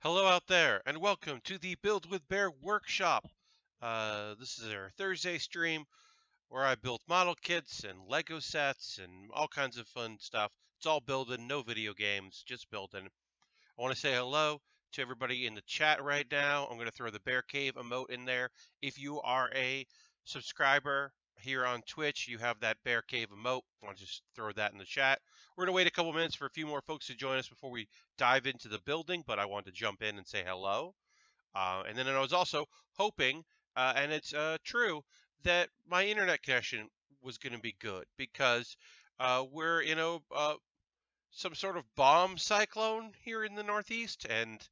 Hello out there, and welcome to the Build with Bear workshop. This is our Thursday stream where I build model kits and Lego sets and all kinds of fun stuff. It's all building, no video games, just building. I want to say hello to everybody in the chat right now. I'm going to throw the Bear Cave emote in there. If you are a subscriber here on Twitch, you have that Bear Cave emote. I want to just throw that in the chat. We're going to wait a couple minutes for a few more folks to join us before we dive into the building, but I want to jump in and say hello. And then I was also hoping, and it's true, that my internet connection was going to be good because we're in some sort of bomb cyclone here in the Northeast, and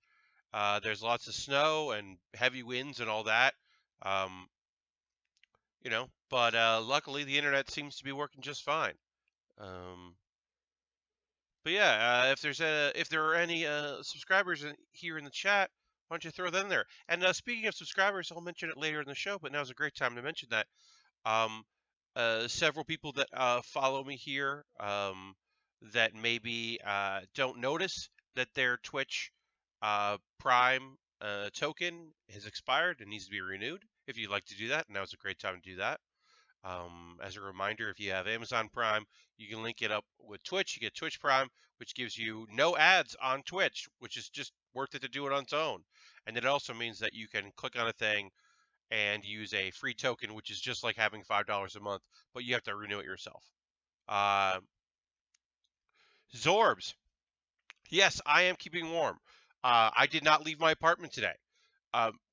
there's lots of snow and heavy winds and all that. Um, but luckily the internet seems to be working just fine. But yeah, if there are any subscribers here in the chat, why don't you throw them in there? And speaking of subscribers, I'll mention it later in the show, but now's a great time to mention that. Um, Several people that follow me here that maybe don't notice that their Twitch Prime token has expired and needs to be renewed. If you'd like to do that, now's a great time to do that. As a reminder, if you have Amazon Prime, you can link it up with Twitch. You get Twitch Prime, which gives you no ads on Twitch, which is just worth it to do it on its own. And it also means that you can click on a thing and use a free token, which is just like having $5 a month, but you have to renew it yourself. Zorbs. Yes, I am keeping warm. I did not leave my apartment today,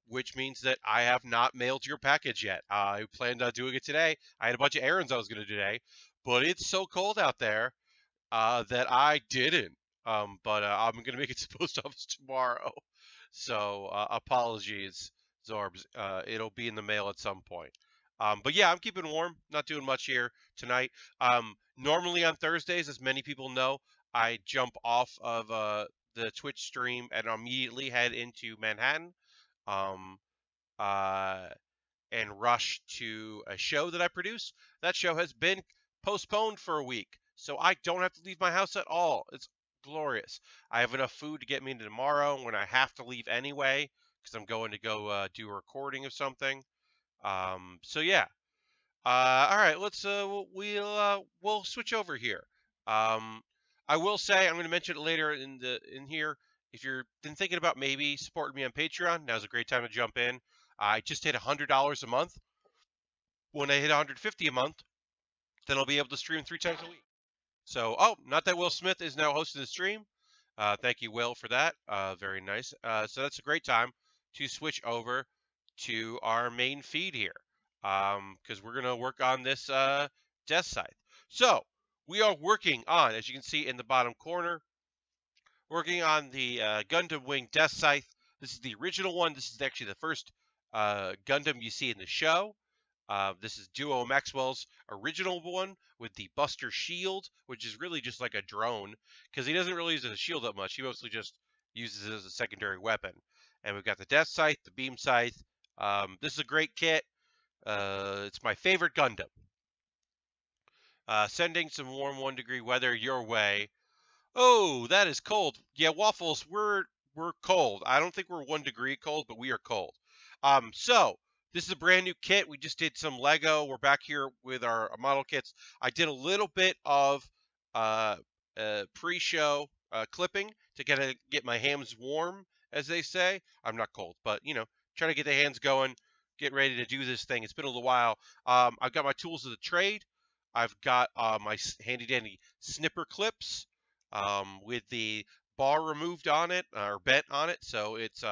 which means that I have not mailed your package yet. I planned on doing it today. I had a bunch of errands I was going to do today, but it's so cold out there that I didn't. But I'm going to make it to the post office tomorrow. So apologies, Zorbs. It'll be in the mail at some point. But yeah, I'm keeping warm. Not doing much here tonight. Normally on Thursdays, as many people know, I jump off of the Twitch stream and immediately head into Manhattan um, uh, and rush to a show that I produce. That show has been postponed for a week, so I don't have to leave my house at all. It's glorious. I have enough food to get me into tomorrow when I have to leave anyway because I'm going to go do a recording of something. So yeah. All right, we'll switch over here. Um, I will say I'm going to mention it later in here. If you've been thinking about maybe supporting me on Patreon, now's a great time to jump in. I just hit $100 a month. When I hit $150 a month, then I'll be able to stream 3 times a week. So, not that Will Smith is now hosting the stream. Thank you, Will, for that. Very nice. So that's a great time to switch over to our main feed here, because we're going to work on this Deathscythe. So we are working on, as you can see in the bottom corner, working on the Gundam Wing Deathscythe. This is the original one. This is actually the first Gundam you see in the show. This is Duo Maxwell's original one with the Buster Shield, which is really just like a drone, because he doesn't really use it as a shield that much. He mostly just uses it as a secondary weapon. And we've got the Death Scythe, the Beam Scythe. This is a great kit. It's my favorite Gundam. Sending some warm 1-degree weather your way. Oh, that is cold. Yeah, Waffles, we're cold. I don't think we're 1 degree cold, but we are cold. So this is a brand new kit. We just did some Lego. We're back here with our model kits. I did a little bit of pre-show clipping to get my hands warm, as they say. I'm not cold, but trying to get the hands going, get ready to do this thing. It's been a little while. I've got my tools of the trade. I've got my handy dandy snipper clips with the bar removed on it or bent on it, so it's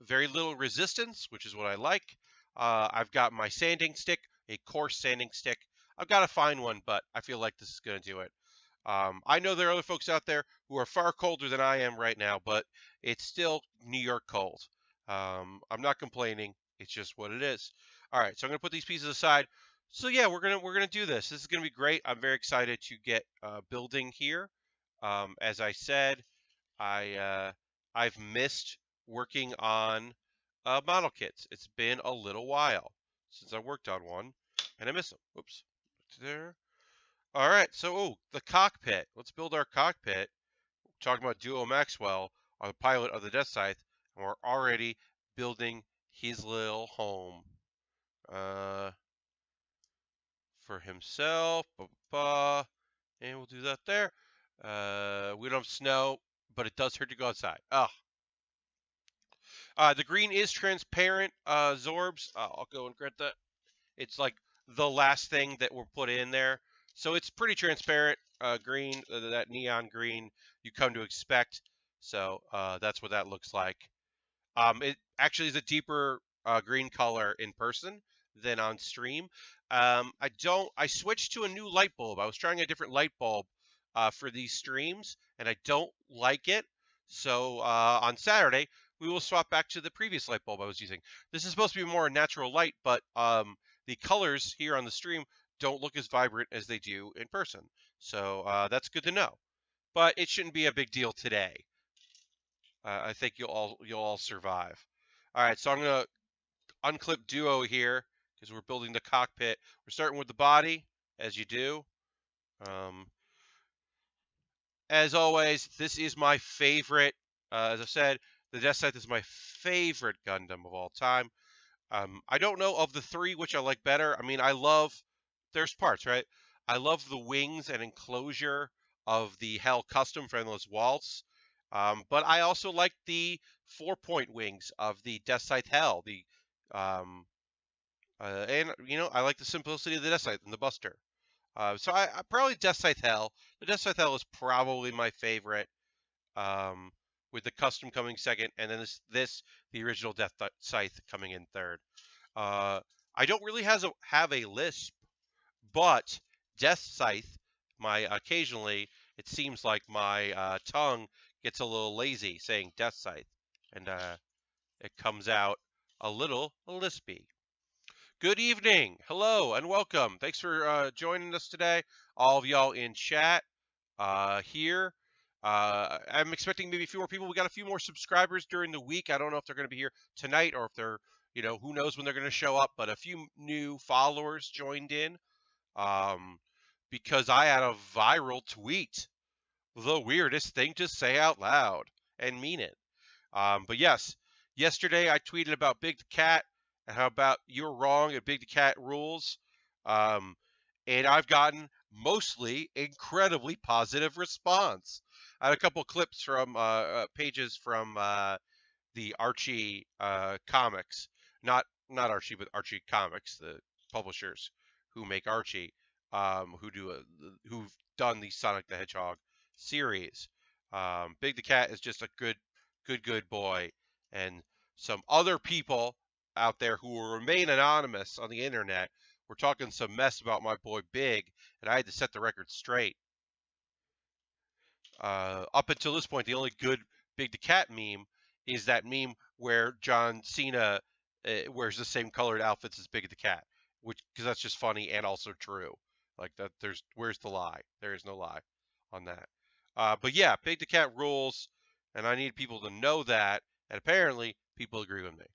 very little resistance, which is what I like. I've got my sanding stick, a coarse sanding stick. I've got to find one, but I feel like this is going to do it. I know there are other folks out there who are far colder than I am right now, but it's still New York cold. I'm not complaining. It's just what it is. All right, so I'm going to put these pieces aside. So yeah, we're gonna do this. This is gonna be great. I'm very excited to get building here. As I said, I've missed working on model kits. It's been a little while since I worked on one, and I miss them. Whoops, there. All right, so the cockpit. Let's build our cockpit. Talking about Duo Maxwell. are the pilot of the Deathscythe, and we're already building his little home for himself. And we'll do that there. We don't have snow, but it does hurt to go outside. Oh. The green is transparent, Zorbs. I'll go and grant that. It's like the last thing that we're put in there. So it's pretty transparent, green, that neon green you come to expect. So that's what that looks like. It actually is a deeper green color in person than on stream. I switched to a new light bulb. I was trying a different light bulb for these streams, and I don't like it. So on Saturday, we will swap back to the previous light bulb I was using. This is supposed to be more natural light, but the colors here on the stream don't look as vibrant as they do in person. So that's good to know. But it shouldn't be a big deal today. I think you'll all survive. All right, so I'm gonna unclip Duo here because we're building the cockpit. We're starting with the body, as you do. As always, this is my favorite. As I said, the Deathscythe is my favorite Gundam of all time. I don't know of the three which I like better. I mean, there's parts, right? I love the wings and enclosure of the Hell Custom for Endless Waltz. But I also like the 4-point wings of the Deathscythe Hell. And I like the simplicity of the Deathscythe and the Buster. So I probably Deathscythe Hell. The Deathscythe Hell is probably my favorite. With the custom coming second, and then the original Deathscythe coming in third. I don't really have a lisp, but Deathscythe, occasionally it seems like my tongue gets a little lazy saying Deathscythe, and it comes out a little lispy. Good evening, hello, and welcome. Thanks for joining us today, all of y'all in chat here. I'm expecting maybe a few more people. We got a few more subscribers during the week. I don't know if they're going to be here tonight or if they're, who knows when they're going to show up. But a few new followers joined in because I had a viral tweet. The weirdest thing to say out loud and mean it. But yes, yesterday I tweeted about Big the Cat and how about you're wrong and Big the Cat rules. And I've gotten mostly incredibly positive response. I had a couple clips from pages from the Archie comics, not Archie, but Archie Comics, the publishers who make Archie, who've done the Sonic the Hedgehog series. Big the Cat is just a good boy, and some other people out there who will remain anonymous on the internet were talking some mess about my boy Big, and I had to set the record straight. Up until this point, the only good Big the Cat meme is that meme where John Cena wears the same colored outfits as Big the Cat, because that's just funny and also true. Like that, where's the lie? There is no lie on that. But yeah, Big the Cat rules, and I need people to know that. And apparently, people agree with me.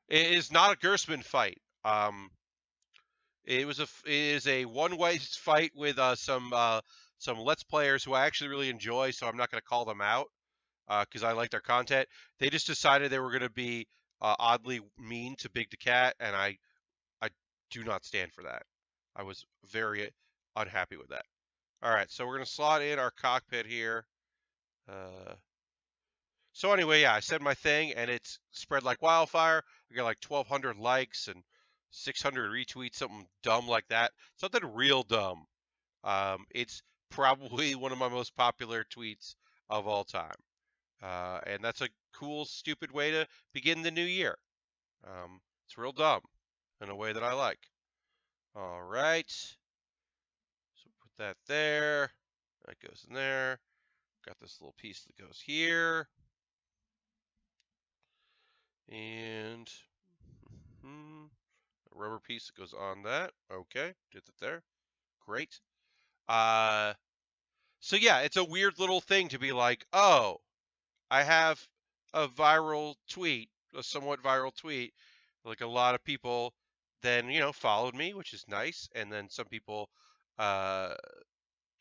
It is not a Gersman fight. It is a one-way fight with some Let's Players who I actually really enjoy, so I'm not going to call them out because I like their content. They just decided they were going to be oddly mean to Big the Cat, and I do not stand for that. I was very unhappy with that. All right, so we're going to slot in our cockpit here. So anyway, yeah, I said my thing, and it's spread like wildfire. I got like 1,200 likes and 600 retweets, something dumb like that. Something real dumb. It's probably one of my most popular tweets of all time. And that's a cool, stupid way to begin the new year. It's real dumb in a way that I like. All right. So put that there. That goes in there. Got this little piece that goes here. And a rubber piece that goes on that. Okay, did that there. Great. So yeah, it's a weird little thing to be like, oh, I have a viral tweet, a somewhat viral tweet. Like a lot of people then, followed me, which is nice. And then some people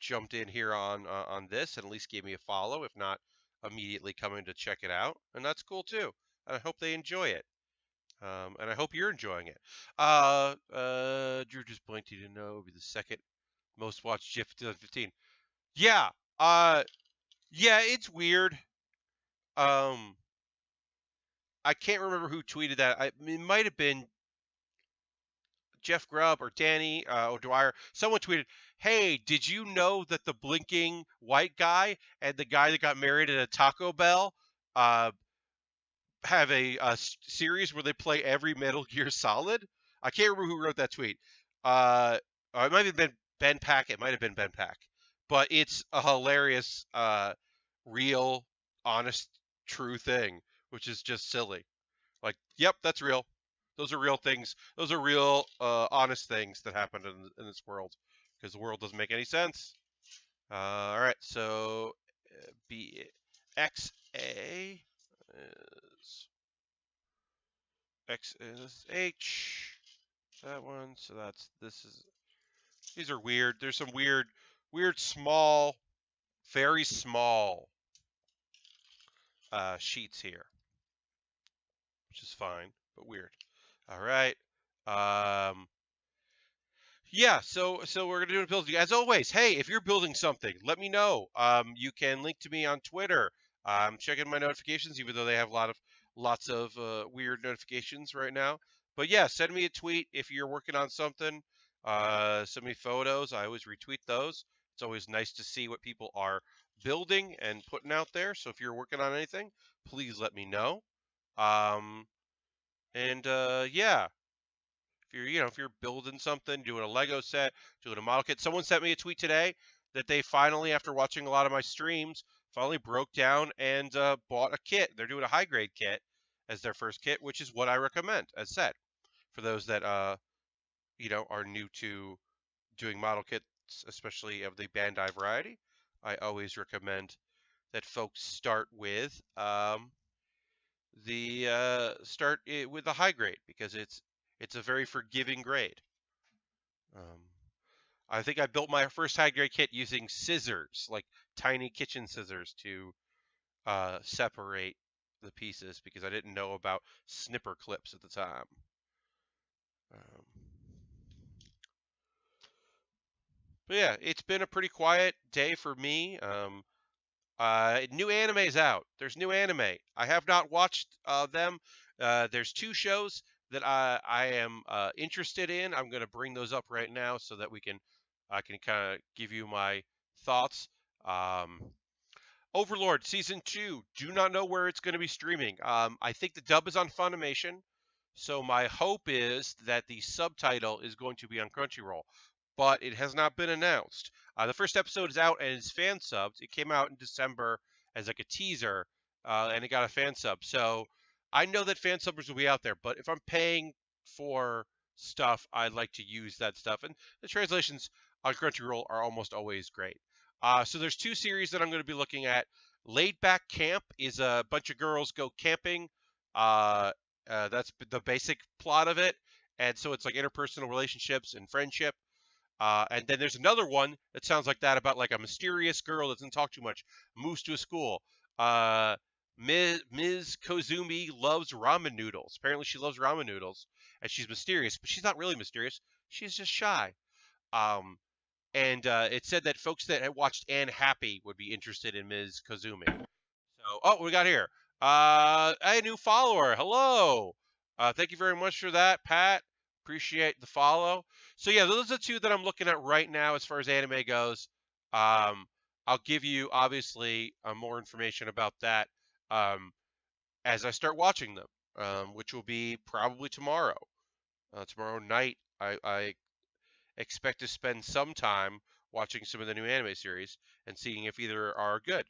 jumped in here on this and at least gave me a follow, if not immediately coming to check it out, and that's cool too. And I hope they enjoy it. And I hope you're enjoying it. Drew just pointed to know be the second most watched GIF 2015. Yeah. Uh, yeah, it's weird. Um, I can't remember who tweeted that. It might have been Jeff Grubb or Danny O'Dwyer. Someone tweeted, "Hey, did you know that the blinking white guy and the guy that got married at a Taco Bell uh, have a series where they play every Metal Gear Solid?" I can't remember who wrote that tweet. It might have been Ben Pack. It might have been Ben Pack, but it's a hilarious, real, honest, true thing, which is just silly. Like, yep, that's real. Those are real things. Those are real, honest things that happened in this world, because the world doesn't make any sense. All right, so B X A is X is H. That one. So this is. These are weird. There's some weird small, very small sheets here, which is fine, but weird. All right. Um, Yeah, so we're gonna do a building. As always, hey, if you're building something, let me know. You can link to me on Twitter. I'm checking my notifications, even though they have lots of weird notifications right now. But yeah, send me a tweet if you're working on something. Send me photos. I always retweet those. It's always nice to see what people are building and putting out there. So if you're working on anything, please let me know. Um, yeah, if you're building something, doing a Lego set, doing a model kit. Someone sent me a tweet today that they finally, after watching a lot of my streams, finally broke down and bought a kit. They're doing a high grade kit as their first kit, which is what I recommend, as said, for those that are new to doing model kits, especially of the Bandai variety. I always recommend that folks start with the high grade, because it's a very forgiving grade. Um, I think I built my first high grade kit using scissors, like tiny kitchen scissors, to separate the pieces, because I didn't know about snipper clips at the time. Um, but yeah, it's been a pretty quiet day for me. New anime is out. There's new anime. I have not watched them. There's two shows that I am interested in. I'm going to bring those up right now so that I can kind of give you my thoughts. Um, Overlord season 2. Do not know where it's going to be streaming. I think the dub is on Funimation, so my hope is that the subtitle is going to be on Crunchyroll, but it has not been announced. The first episode is out and it's fan subbed. It came out in December as like a teaser, and it got a fan sub. So I know that fan subbers will be out there, but if I'm paying for stuff, I'd like to use that stuff. And the translations on Crunchyroll are almost always great. So there's two series that I'm going to be looking at. Laid Back Camp is a bunch of girls go camping. That's the basic plot of it. And so it's like interpersonal relationships and friendship. And then there's another one that sounds like that, about like a mysterious girl that doesn't talk too much, moves to a school. Ms. Kozumi loves ramen noodles. Apparently she loves ramen noodles, and she's mysterious, but she's not really mysterious. She's just shy. Um, and it said that folks that had watched Anne Happy would be interested in Ms. Kozumi. So, what we got here? A new follower. Hello. Thank you very much for that, Pat. Appreciate the follow. So yeah, those are the two that I'm looking at right now as far as anime goes. Um, I'll give you obviously more information about that um, as I start watching them, which will be probably tomorrow. Tomorrow night, I expect to spend some time watching some of the new anime series and seeing if either are good.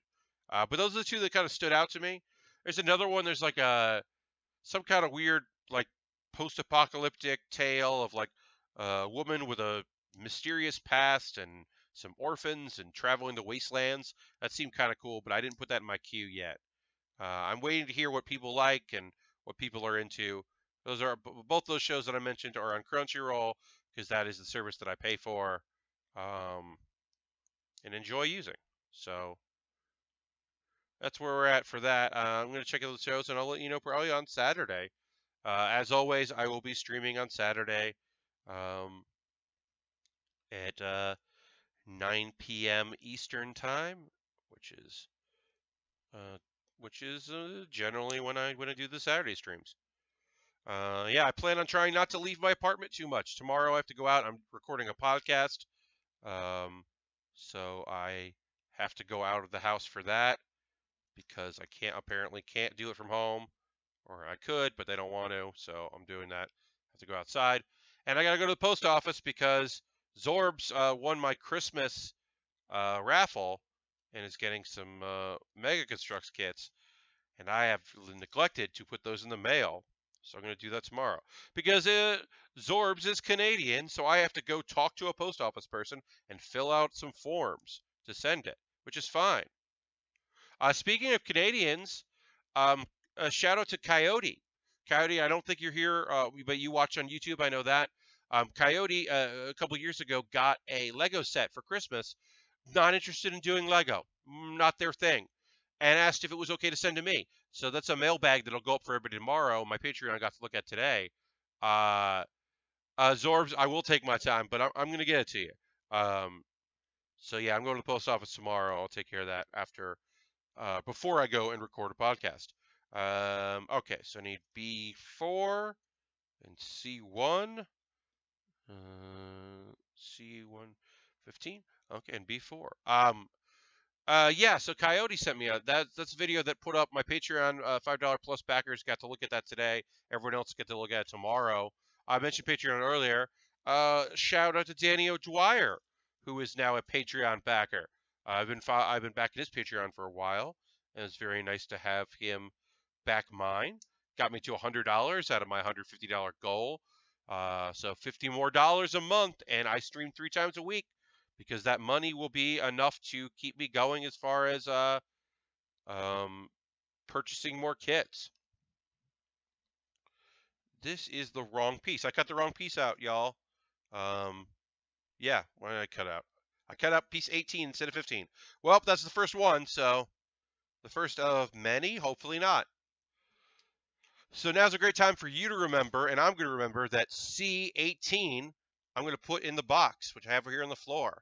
But those are the two that kind of stood out to me. There's another one. There's like some kind of weird like post-apocalyptic tale of like a woman with a mysterious past and some orphans and traveling the wastelands. That seemed kind of cool, but I didn't put that in my queue yet. I'm waiting to hear what people like and what people are into. Both those shows that I mentioned are on Crunchyroll, because that is the service that I pay for um, and enjoy using. So that's where we're at for that. I'm going to check out the shows, and I'll let you know probably on Saturday. As always, I will be streaming on Saturday um, at 9 p.m. Eastern time, which is uh, generally when I do the Saturday streams. Yeah, I plan on trying not to leave my apartment too much. Tomorrow I have to go out. I'm recording a podcast, um, so I have to go out of the house for that because I can't do it from home, or I could, but they don't want to, so I'm doing that. I have to go outside, and I gotta go to the post office because Zorbs won my Christmas raffle and is getting some Mega Constructs kits, and I have neglected to put those in the mail. So I'm going to do that tomorrow because Zorbs is Canadian, so I have to go talk to a post office person and fill out some forms to send it, which is fine. Speaking of Canadians, um, a shout out to Coyote. Coyote, I don't think you're here, but you watch on YouTube. I know that. Coyote, a couple years ago, got a Lego set for Christmas. Not interested in doing Lego, not their thing, and asked if it was okay to send to me. So that's a mailbag that'll go up for everybody tomorrow. My Patreon got to look at today. Uh, Zorbs, I will take my time, but I'm going to get it to you. So yeah, I'm going to the post office tomorrow. I'll take care of that after, before I go and record a podcast. Okay, so I need B4 and C1. C1 15. Okay, and B4. Yeah, so Coyote sent me that's a video that put up my Patreon $5 plus backers got to look at that today. Everyone else get to look at it tomorrow. I mentioned Patreon earlier. Shout out to Danny O'Dwyer, who is now a Patreon backer. I've been backing his Patreon for a while, and it's very nice to have him back mine. Got me to $100 out of my $150 goal. So $50 more a month, and I stream 3 times a week because that money will be enough to keep me going as far as um, purchasing more kits. This is the wrong piece. I cut the wrong piece out, y'all. Yeah, what did I cut out? I cut out piece 18 instead of 15. Well, that's the first one, so the first of many, hopefully not. So now's a great time for you to remember, and I'm going to remember that C18 I'm going to put in the box, which I have here on the floor.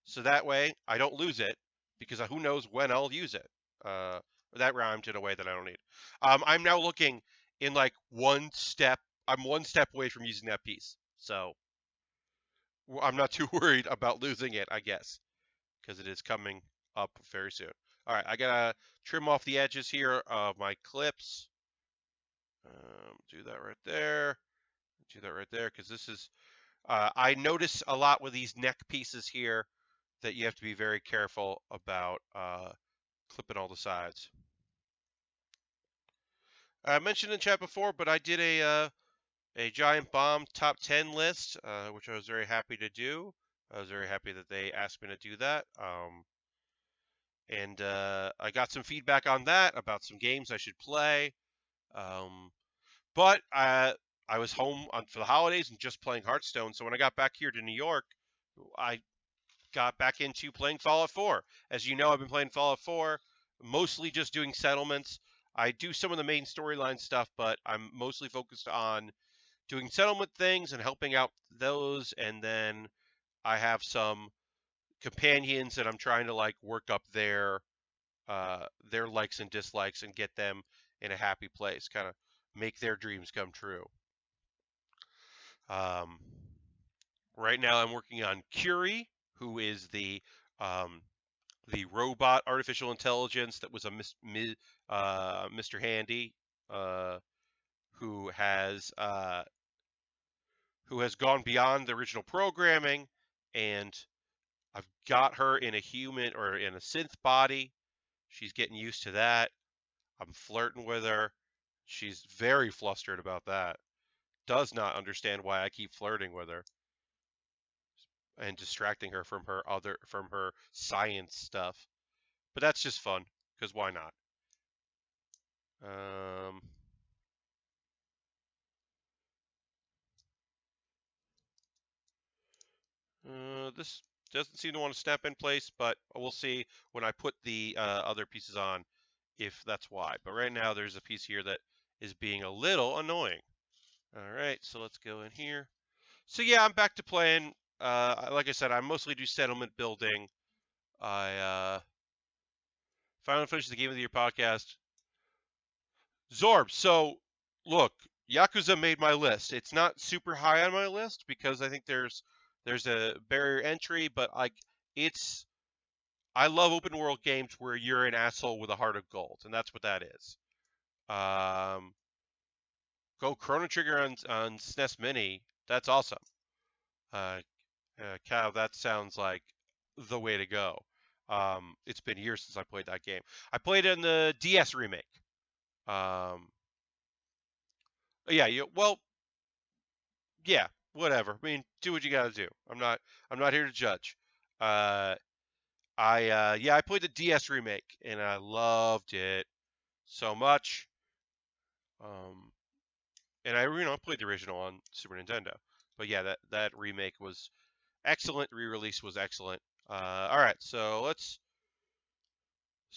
So that way I don't lose it, because who knows when I'll use it. That rhymed in a way that I don't need. I'm now looking in like one step. I'm one step away from using that piece. So I'm not too worried about losing it, I guess, because it is coming up very soon. All right, I got to trim off the edges here of my clips. Do that right there. Do that right there, because this is, I notice a lot with these neck pieces here that you have to be very careful about clipping all the sides. I mentioned in chat before, but I did a Giant Bomb top 10 list, which I was very happy to do. I was very happy that they asked me to do that. And I got some feedback on that about some games I should play. But I was home for the holidays and just playing Hearthstone. So when I got back here to New York, I got back into playing Fallout 4. As you know, I've been playing Fallout 4, mostly just doing settlements. I do some of the main storyline stuff, but I'm mostly focused on doing settlement things and helping out those. And then I have some companions that I'm trying to like work up their likes and dislikes and get them in a happy place, kind of make their dreams come true. Right now, I'm working on Curie, who is the robot artificial intelligence that was a Mr. Handy, who has gone beyond the original programming, and I've got her in a human or in a synth body. She's getting used to that. I'm flirting with her. She's very flustered about that. Does not understand why I keep flirting with her and distracting her from her science stuff. But that's just fun, because why not? This doesn't seem to want to snap in place, but we'll see when I put the other pieces on if that's why. But right now there's a piece here that is being a little annoying. All right, so let's go in here. So yeah, I'm back to playing. Like I said, I mostly do settlement building. I finally finished the Game of the Year podcast. Zorb. So look, Yakuza made my list. It's not super high on my list because I think there's a barrier entry, but like it's I love open world games where you're an asshole with a heart of gold, and that's what that is. Go Chrono Trigger on SNES Mini. That's awesome. Uh, Cow, that sounds like the way to go. It's been years since I played that game. I played it in the DS remake. Yeah, well, yeah, whatever. I mean, do what you gotta do. I'm not here to judge. Uh, yeah, I played the DS remake and I loved it so much. And I played the original on Super Nintendo. But yeah, that remake was excellent. Re-release was excellent. All right, so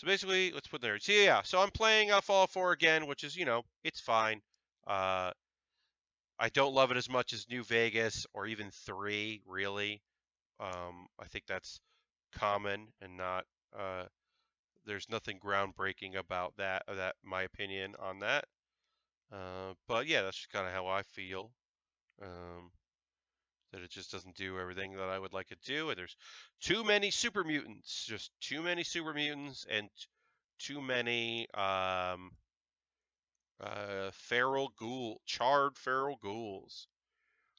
basically let's put there. So yeah, so I'm playing Fallout 4 again, which is it's fine. Uh, I don't love it as much as New Vegas or even 3, really. I think that's common and not. There's nothing groundbreaking about that. My opinion on that. But yeah, that's just kind of how I feel. That it just doesn't do everything that I would like it to do. And there's too many super mutants, just too many super mutants, and too many charred feral ghouls.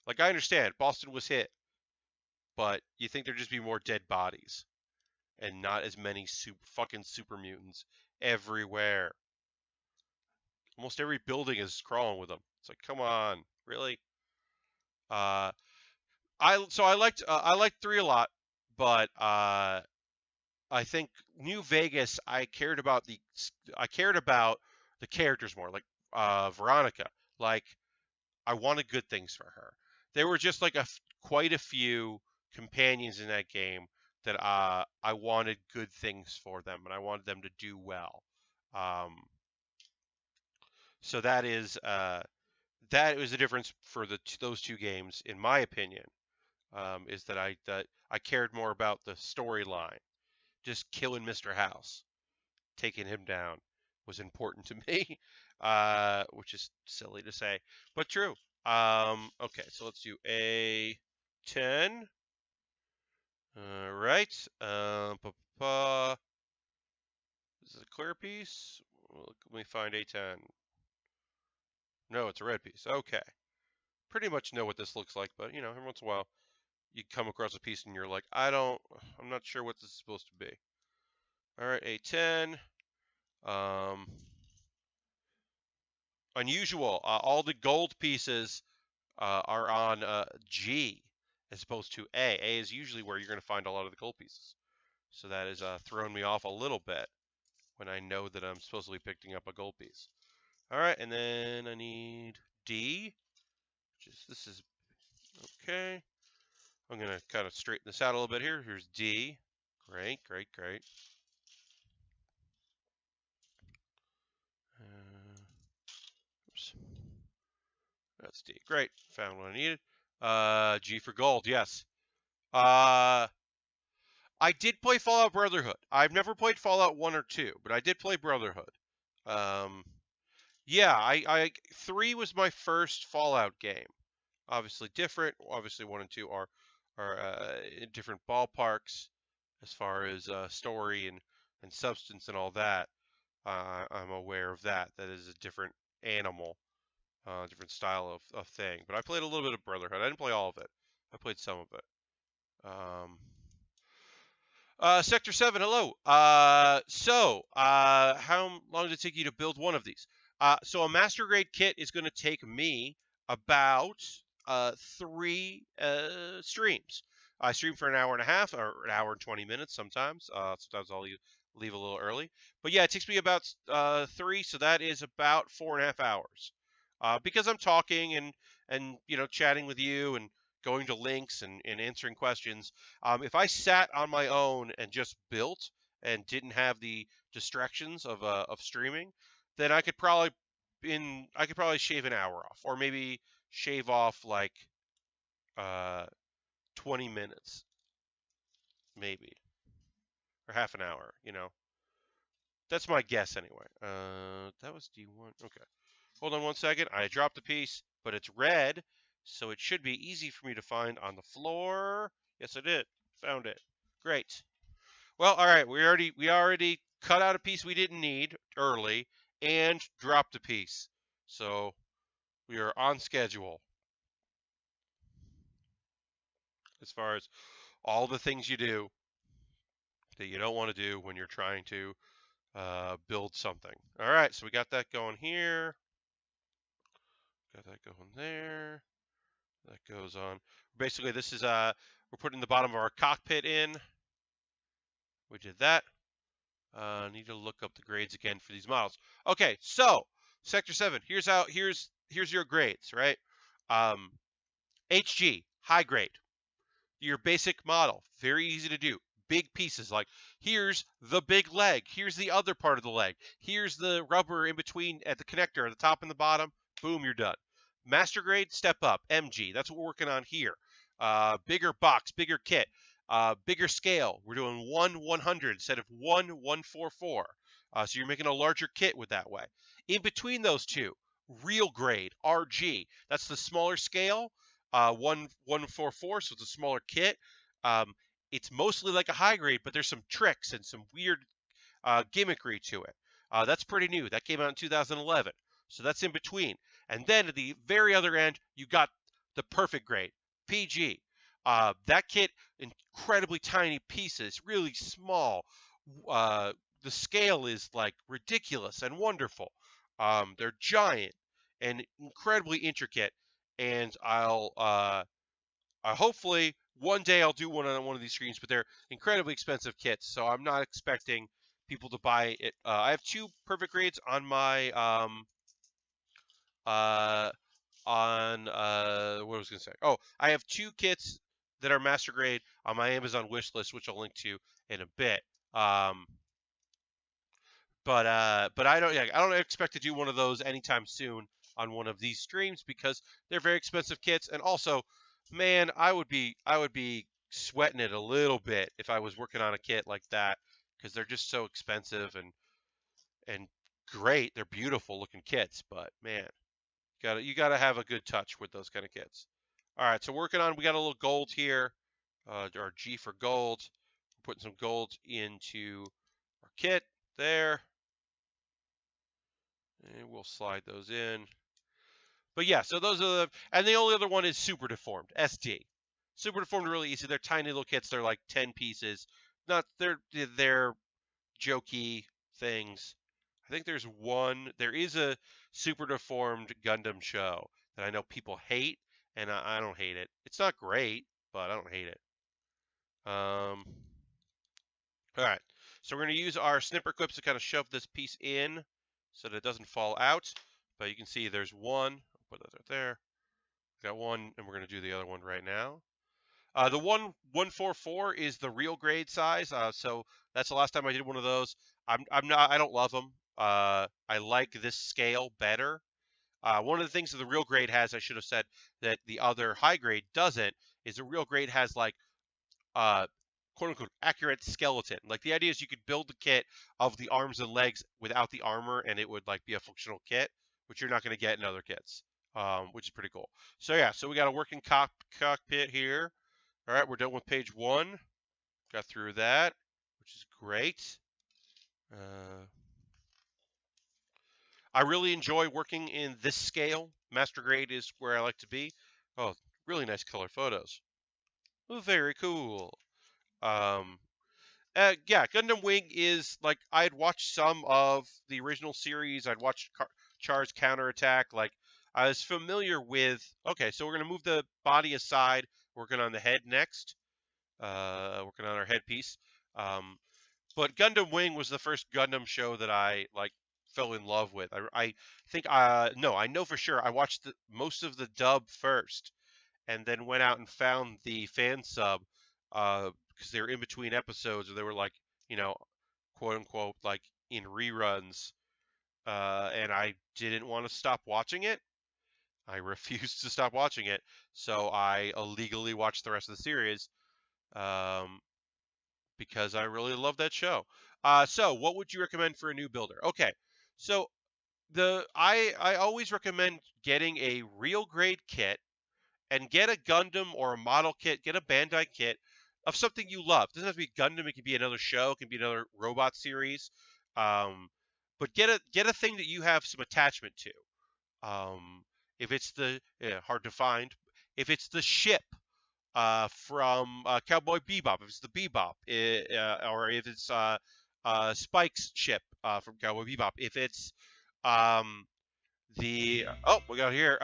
Like I understand Boston was hit, but you think there'd just be more dead bodies and not as many fucking super mutants everywhere. Almost every building is crawling with them. It's like, come on, really? I liked 3 a lot, but I think New Vegas I cared about the characters more, like Veronica. Like I wanted good things for her. There were just like quite a few companions in that game that I wanted good things for them and I wanted them to do well. So that was the difference for those 2 games, in my opinion. Is that I cared more about the storyline. Just killing Mr. House, taking him down, was important to me, which is silly to say, but true. Okay, so let's do A10. All right. Is it a clear piece? Well, let me find A10. No, it's a red piece. Okay. Pretty much know what this looks like, but every once in a while you come across a piece and you're like, I'm not sure what this is supposed to be. All right, A10. Unusual. All the gold pieces are on G as opposed to A. A is usually where you're going to find a lot of the gold pieces. So that has thrown me off a little bit when I know that I'm supposed to be picking up a gold piece. All right, and then I need D. This is okay. I'm going to kind of straighten this out a little bit here. Here's D. Great, great, great. Oops. That's D. Great. Found what I needed. G for gold. Yes. I did play Fallout Brotherhood. I've never played Fallout 1 or 2, but I did play Brotherhood. Yeah, I 3 was my first Fallout game. Obviously different. Obviously 1 and 2 are in different ballparks as far as story and substance and all that. I'm aware of that. That is a different animal, different style of thing. But I played a little bit of Brotherhood. I didn't play all of it. I played some of it. Sector 7, hello. How long did it take you to build one of these? So a master grade kit is going to take me about 3 streams. I stream for an hour and a half or an hour and 20 minutes sometimes. Sometimes I'll leave a little early. But yeah, it takes me about 3, so that is about 4.5 hours. Because I'm talking and chatting with you and going to links and answering questions. If I sat on my own and just built and didn't have the distractions of streaming, then I could probably shave an hour off, or maybe shave off like uh 20 minutes, maybe, or half an hour. That's my guess anyway. That was D1. Okay. Hold on one second. I dropped a piece, but it's red, so it should be easy for me to find on the floor. Yes, I did. Found it. Great. Well, all right. We already cut out a piece we didn't need early and dropped a piece. So we are on schedule as far as all the things you do that you don't want to do when you're trying to build something. All right, so we got that going here. Got that going there. That goes on. Basically, this is we're putting the bottom of our cockpit in. We did that. Need to look up the grades again for these models. Okay, so Sector 7. Here's your grades, right? HG, high grade. Your basic model, very easy to do. Big pieces, like here's the big leg, here's the other part of the leg, here's the rubber in between at the connector at the top and the bottom. Boom, you're done. Master grade, step up, MG. That's what we're working on here. Bigger box, bigger kit, bigger scale. We're doing 1/100 instead of 1/144. So you're making a larger kit with that way. In between those two, real grade, RG. That's the smaller scale. 1/144, so it's a smaller kit. It's mostly like a high grade, but there's some tricks and some weird gimmickry to it. That's pretty new. That came out in 2011. So that's in between. And then at the very other end, you got the perfect grade, PG. That kit, incredibly tiny pieces, really small. The scale is like ridiculous and wonderful. They're giant and incredibly intricate. And hopefully one day I'll do one on one of these screens, but they're incredibly expensive kits, so I'm not expecting people to buy it. I have two perfect grades on my what was I gonna say? Oh, I have two kits that are master grade on my Amazon wish list, which I'll link to in a bit. But I don't expect to do one of those anytime soon on one of these streams because they're very expensive kits, and also, man, I would be sweating it a little bit if I was working on a kit like that because they're just so expensive and great. They're beautiful looking kits, but man, you gotta have a good touch with those kind of kits. All right, so working on, we got a little gold here, our G for gold. We're putting some gold into our kit there. And we'll slide those in. But yeah, so those are and the only other one is super deformed, SD. Super deformed are really easy. They're tiny little kits. They're like 10 pieces. They're jokey things. I think there is a super deformed Gundam show that I know people hate, and I don't hate it. It's not great, but I don't hate it. All right, so we're going to use our snipper clips to kind of shove this piece in so that it doesn't fall out. But you can see there's one. I'll put that right there. Got one, and we're going to do the other one right now. The 1/144 is the real grade size. So that's the last time I did one of those. I don't love them. I like this scale better. One of the things that the real grade has, I should have said that the other high grade doesn't, is the real grade has like quote unquote accurate skeleton. Like the idea is you could build the kit of the arms and legs without the armor, and it would like be a functional kit, which you're not going to get in other kits, which is pretty cool. So yeah, so we got a working cockpit here. All right, we're done with page 1. Got through that, which is great. I really enjoy working in this scale. Master grade is where I like to be. Oh, really nice color photos. Oh, very cool. Yeah, Gundam Wing is like I had watched some of the original series. I'd watched Char's Counterattack. Like I was familiar with. Okay, so we're gonna move the body aside. Working on the head next. Working on our headpiece. But Gundam Wing was the first Gundam show that I like fell in love with. I think no, I know for sure. I watched most of the dub first, and then went out and found the fan sub because they were in between episodes, or they were like, you know, quote unquote, like in reruns, and I didn't want to stop watching it. I refused to stop watching it, so I illegally watched the rest of the series, um, because I really love that show. So what would you recommend for a new builder? Okay, so I always recommend getting a real grade kit and get a Gundam or a model kit, get a Bandai kit of something you love. It doesn't have to be Gundam, it can be another show, it can be another robot series. Um, but get a thing that you have some attachment to. If it's the hard to find, if it's the ship from Cowboy Bebop, if it's the Bebop, or if it's Spike's ship from Cowboy Bebop, if it's um, we got here.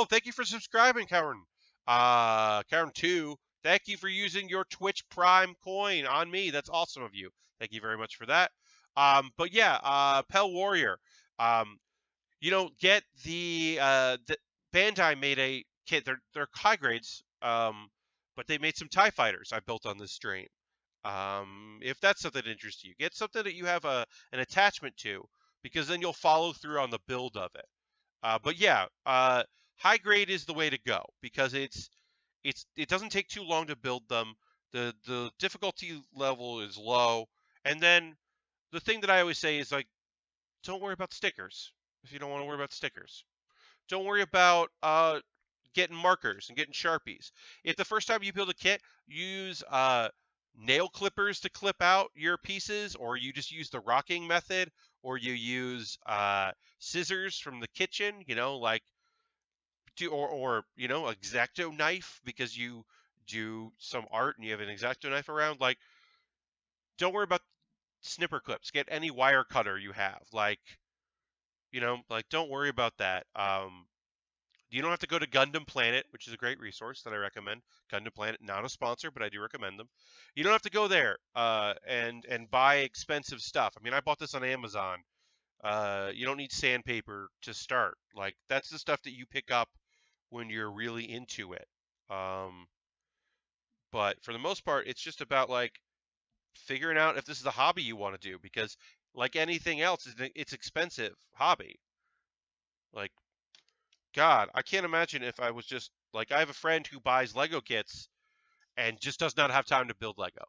Thank you for subscribing, Karen. Karen 2, thank you for using your Twitch Prime coin on me. That's awesome of you. Thank you very much for that. But yeah, Pell Warrior. Um, get the Bandai made a kit. They're high grades. But they made some TIE fighters I built on this stream. If that's something that interests you, get something that you have an attachment to, because then you'll follow through on the build of it. But yeah, high grade is the way to go because it doesn't take too long to build them. The difficulty level is low, and then the thing that I always say is like, don't worry about stickers if you don't want to worry about stickers. Don't worry about getting markers and getting Sharpies. If the first time you build a kit, use nail clippers to clip out your pieces, or you just use the rocking method, or you use scissors from the kitchen, like or X-Acto knife because you do some art and you have an X-Acto knife around. Like, don't worry about snipper clips. Get any wire cutter you have. Don't worry about that. You don't have to go to Gundam Planet, which is a great resource that I recommend. Gundam Planet, not a sponsor, but I do recommend them. You don't have to go there and buy expensive stuff. I mean, I bought this on Amazon. You don't need sandpaper to start. Like, that's the stuff that you pick up when you're really into it. But for the most part, it's just about like figuring out if this is a hobby you want to do, because like anything else, it's expensive hobby. Like, God, I can't imagine if I was just like, I have a friend who buys Lego kits and just does not have time to build Lego.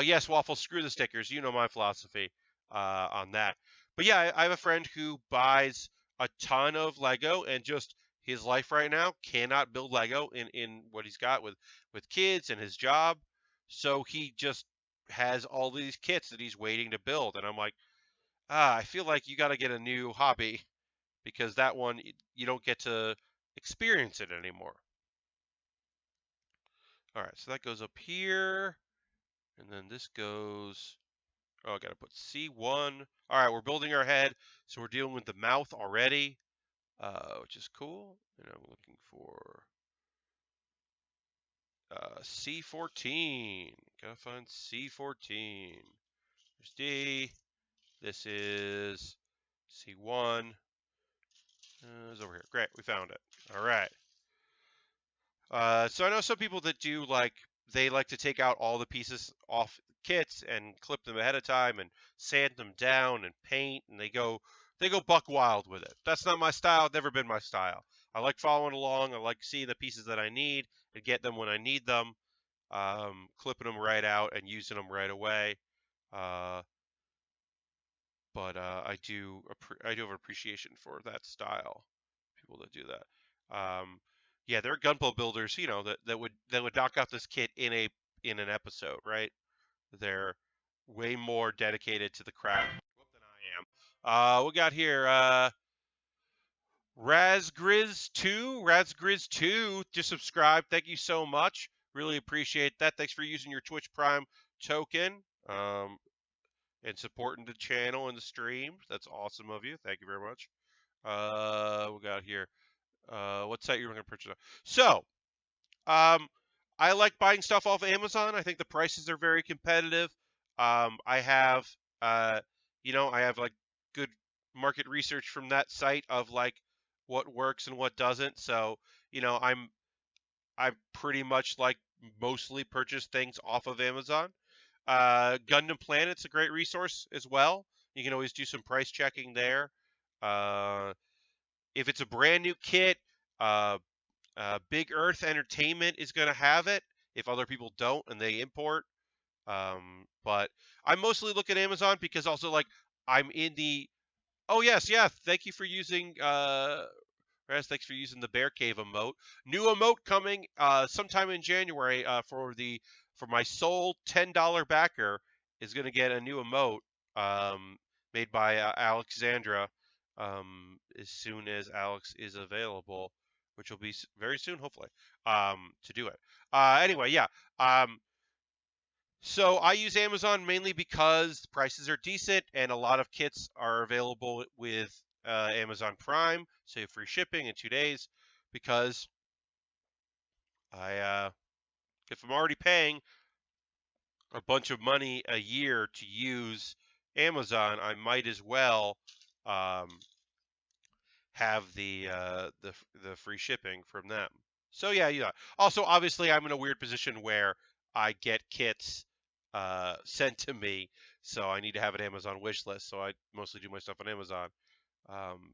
Yes, Waffle, screw the stickers. You know my philosophy on that. But yeah, I have a friend who buys a ton of Lego, and just his life right now cannot build Lego in what he's got with kids and his job. So he just has all these kits that he's waiting to build. And I'm like, I feel like you got to get a new hobby, because that one you don't get to experience it anymore. All right, so that goes up here, and then this goes. Oh, I gotta put C1. All right, we're building our head, so we're dealing with the mouth already, which is cool. And I'm looking for C14. Gotta find C14. There's D. This is C1. It's over here. Great, we found it. All right. So I know some people that do they like to take out all the pieces off kits and clip them ahead of time and sand them down and paint, and they go buck wild with it. That's not my style. Never been my style. I like following along. I like seeing the pieces that I need and get them when I need them, clipping them right out and using them right away. But I do have an appreciation for that style. People that do that. Yeah, there are gunpowder builders, that would knock out this kit in an episode, right? They're way more dedicated to the craft than I am. We got here Razgriz2 just subscribed. Thank you so much. Really appreciate that. Thanks for using your Twitch Prime token. And supporting the channel and the streams. That's awesome of you. Thank you very much. We got here. What site you're going to purchase? So, I like buying stuff off of Amazon. I think the prices are very competitive. I have, I have like good market research from that site of like what works and what doesn't. So, I pretty much like mostly purchase things off of Amazon. Gundam Planet's a great resource as well. You can always do some price checking there. Uh, if it's a brand new kit, uh, Big Earth Entertainment is going to have it if other people don't and they import. But I mostly look at Amazon because also like I'm in the. Oh yes, yeah. Thank you for using Raz, thanks for using the Bear Cave emote. New emote coming sometime in January for my sole $10 backer is going to get a new emote made by Alexandra as soon as Alex is available, which will be very soon, hopefully, to do it. Anyway, yeah. So I use Amazon mainly because prices are decent and a lot of kits are available with Amazon Prime, so you have free shipping in 2 days. Because if I'm already paying a bunch of money a year to use Amazon, I might as well um, have the free shipping from them. So yeah. Also, obviously, I'm in a weird position where I get kits sent to me, so I need to have an Amazon wish list. So I mostly do my stuff on Amazon, um,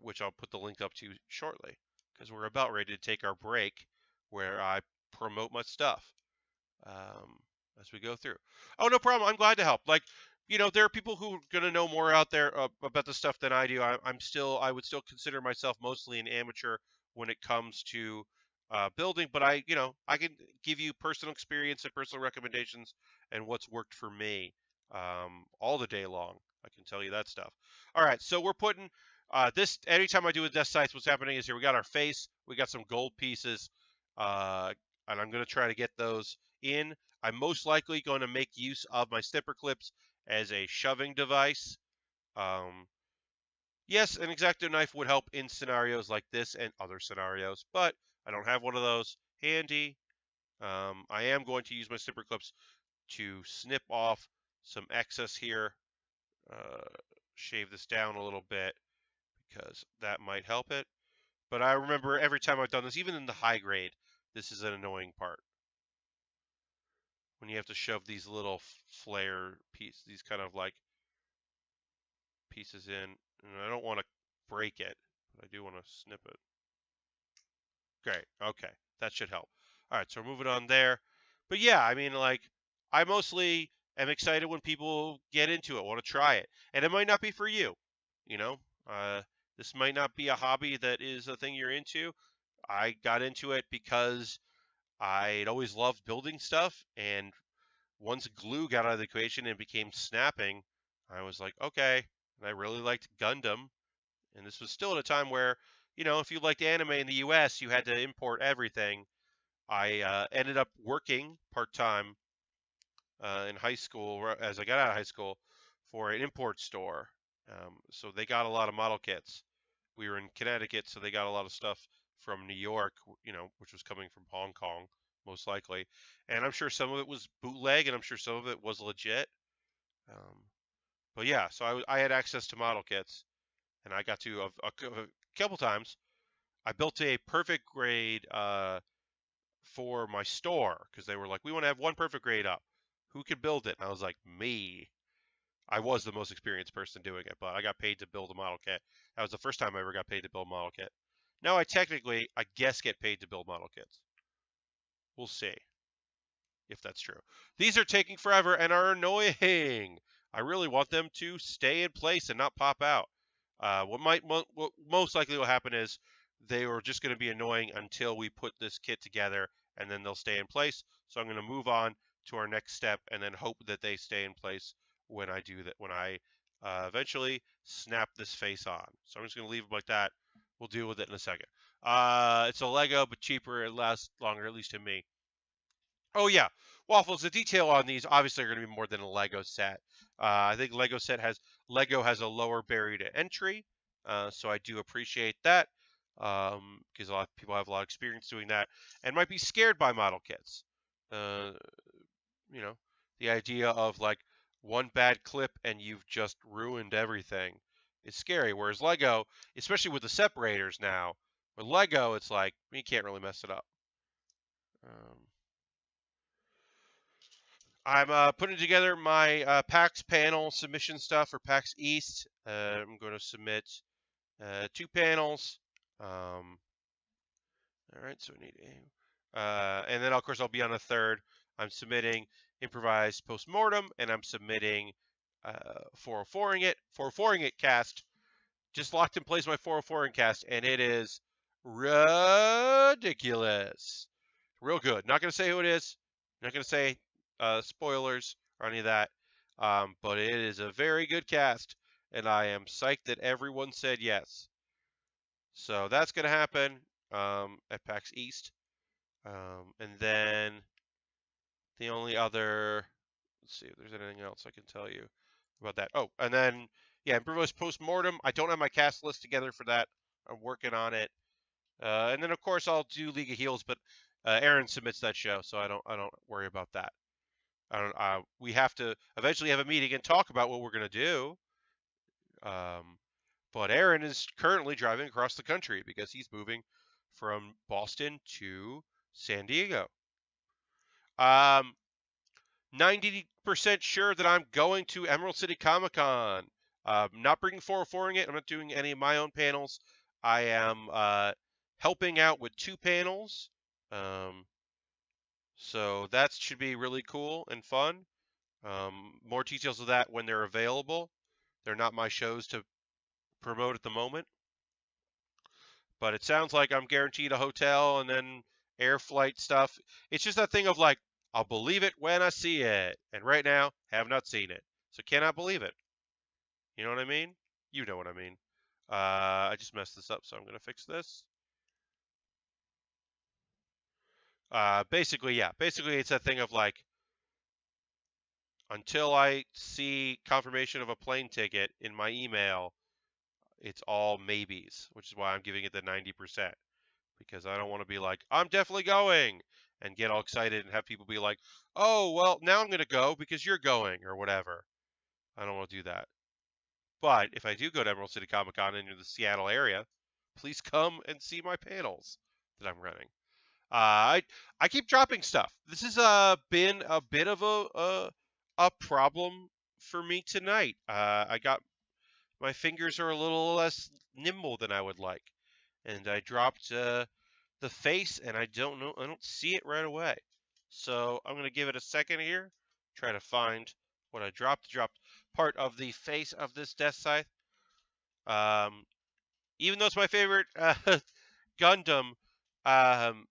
which I'll put the link up to shortly because we're about ready to take our break where I promote my stuff um, as we go through. Oh, no problem. I'm glad to help. Like, there are people who are going to know more out there about the stuff than I do. I would still consider myself mostly an amateur when it comes to building, but I can give you personal experience and personal recommendations and what's worked for me all the day long. I can tell you that stuff. All right, so we're putting this. Anytime I do a Deathscythe, what's happening is here we got our face, we got some gold pieces, and I'm going to try to get those in. I'm most likely going to make use of my snipper clips as a shoving device. Yes, an X-Acto knife would help in scenarios like this and other scenarios, but I don't have one of those handy. I am going to use my snipper clips to snip off some excess here, uh, shave this down a little bit because that might help it. But I remember every time I've done this, even in the high grade, this is an annoying part. When you have to shove these little flare pieces, these kind of like pieces in, and I don't want to break it, but I do want to snip it. Great, okay, that should help. All right, so we're moving on there. But yeah, I mean, like, I mostly am excited when people get into it, want to try it, and it might not be for you. You know, this might not be a hobby that is a thing you're into. I got into it because I'd always loved building stuff, and once glue got out of the equation and became snapping, I was like, okay. And I really liked Gundam. And this was still at a time where, if you liked anime in the US, you had to import everything. I ended up working part time in high school, as I got out of high school, for an import store. So they got a lot of model kits. We were in Connecticut, so they got a lot of stuff from New York, which was coming from Hong Kong, most likely. And I'm sure some of it was bootleg, and I'm sure some of it was legit. But yeah, so I had access to model kits, and I got to a couple times. I built a perfect grade for my store because they were like, we want to have one perfect grade up. Who could build it? And I was like, me. I was the most experienced person doing it, but I got paid to build a model kit. That was the first time I ever got paid to build a model kit. Now I technically, I guess, get paid to build model kits. We'll see if that's true. These are taking forever and are annoying. I really want them to stay in place and not pop out. What most likely will happen is they are just going to be annoying until we put this kit together, and then they'll stay in place. So I'm going to move on to our next step and then hope that they stay in place when I do that, when I eventually snap this face on. So I'm just going to leave them like that. We'll deal with it in a second. It's a Lego, but cheaper. It lasts longer, at least to me. Oh yeah, Waffles. The detail on these obviously are going to be more than a Lego set. I think Lego has a lower barrier to entry, so I do appreciate that because a lot of people have a lot of experience doing that and might be scared by model kits. Uh, you know, the idea of like one bad clip and you've just ruined everything is scary. Whereas Lego, especially with the separators now, with Lego, it's like you can't really mess it up. Um, I'm putting together my PAX panel submission stuff for PAX East. I'm going to submit 2 panels. All right, so we need and then of course I'll be on a third. I'm submitting improvised postmortem, and I'm submitting 404ing it. 404ing it cast. Just locked in place my 404ing cast, and it is ridiculous. Real good. Not gonna say who it is. Not gonna say spoilers or any of that. But it is a very good cast, and I am psyched that everyone said yes. So that's gonna happen at PAX East. And then the only other, let's see if there's anything else I can tell you about that. Oh, and then yeah, improvised postmortem. I don't have my cast list together for that. I'm working on it. And then of course I'll do League of Heels, but Aaron submits that show, so I don't worry about that. I don't. We have to eventually have a meeting and talk about what we're gonna do. But Aaron is currently driving across the country because he's moving from Boston to San Diego. 90% sure that I'm going to Emerald City Comic Con. Not bringing 404ing it. I'm not doing any of my own panels. I am helping out with 2 panels. So that should be really cool and fun. More details of that when they're available. They're not my shows to promote at the moment. But it sounds like I'm guaranteed a hotel and then air flight stuff. It's just that thing of like, I'll believe it when I see it. And right now, have not seen it. So cannot believe it. You know what I mean? You know what I mean. I just messed this up, so I'm going to fix this. Basically, yeah. Basically, it's that thing of like, until I see confirmation of a plane ticket in my email, it's all maybes, which is why I'm giving it the 90%. Because I don't want to be like, I'm definitely going, and get all excited and have people be like, oh, well, now I'm going to go because you're going, or whatever. I don't want to do that. But if I do go to Emerald City Comic Con in the Seattle area, please come and see my panels that I'm running. I keep dropping stuff. This has been a bit of a problem for me tonight. I got my fingers are a little less nimble than I would like, and I dropped the face, and I don't see it right away. So I'm gonna give it a second here, try to find what I dropped. Dropped part of the face of this Deathscythe. Even though it's my favorite Gundam,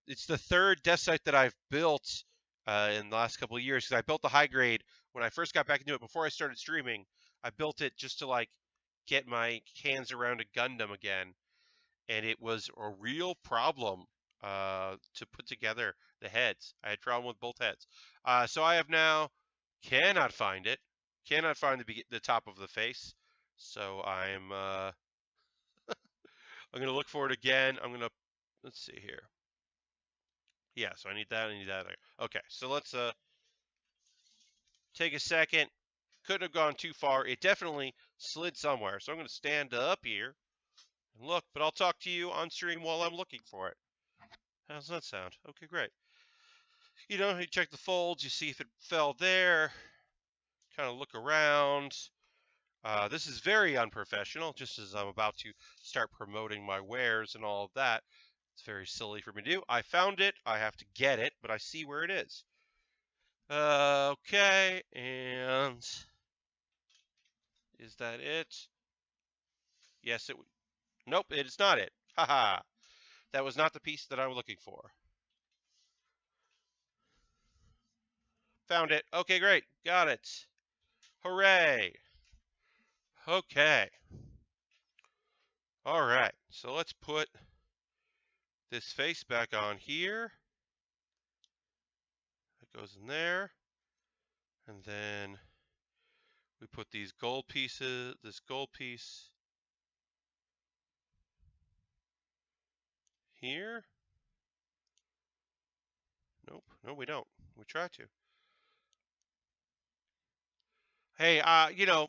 it's the 3rd Deathscythe that I've built in the last couple of years. Because I built the high grade when I first got back into it before I started streaming. I built it just to like get my hands around a Gundam again, and it was a real problem to put together the heads. I had trouble with both heads. So I have now cannot find it. Cannot find the top of the face. So I'm going to look for it again. I'm going to, let's see here. Yeah, so I need that. I need that. Okay, so let's take a second. Couldn't have gone too far. It definitely slid somewhere. So I'm going to stand up here and look, but I'll talk to you on stream while I'm looking for it. How's that sound? Okay, great. You know, you check the folds, you see if it fell there, kind of look around. This is very unprofessional, just as I'm about to start promoting my wares and all of that. It's very silly for me to do. I found it. I have to get it, but I see where it is. Okay, and is that it? Yes, it. Nope, it is not it. Haha. That was not the piece that I was looking for. Found it. Okay, great. Got it. Hooray. Okay. All right. So let's put this face back on here. It goes in there. And then we put these gold pieces, this gold piece here. Nope. No, we don't. We try to. Hey, you know,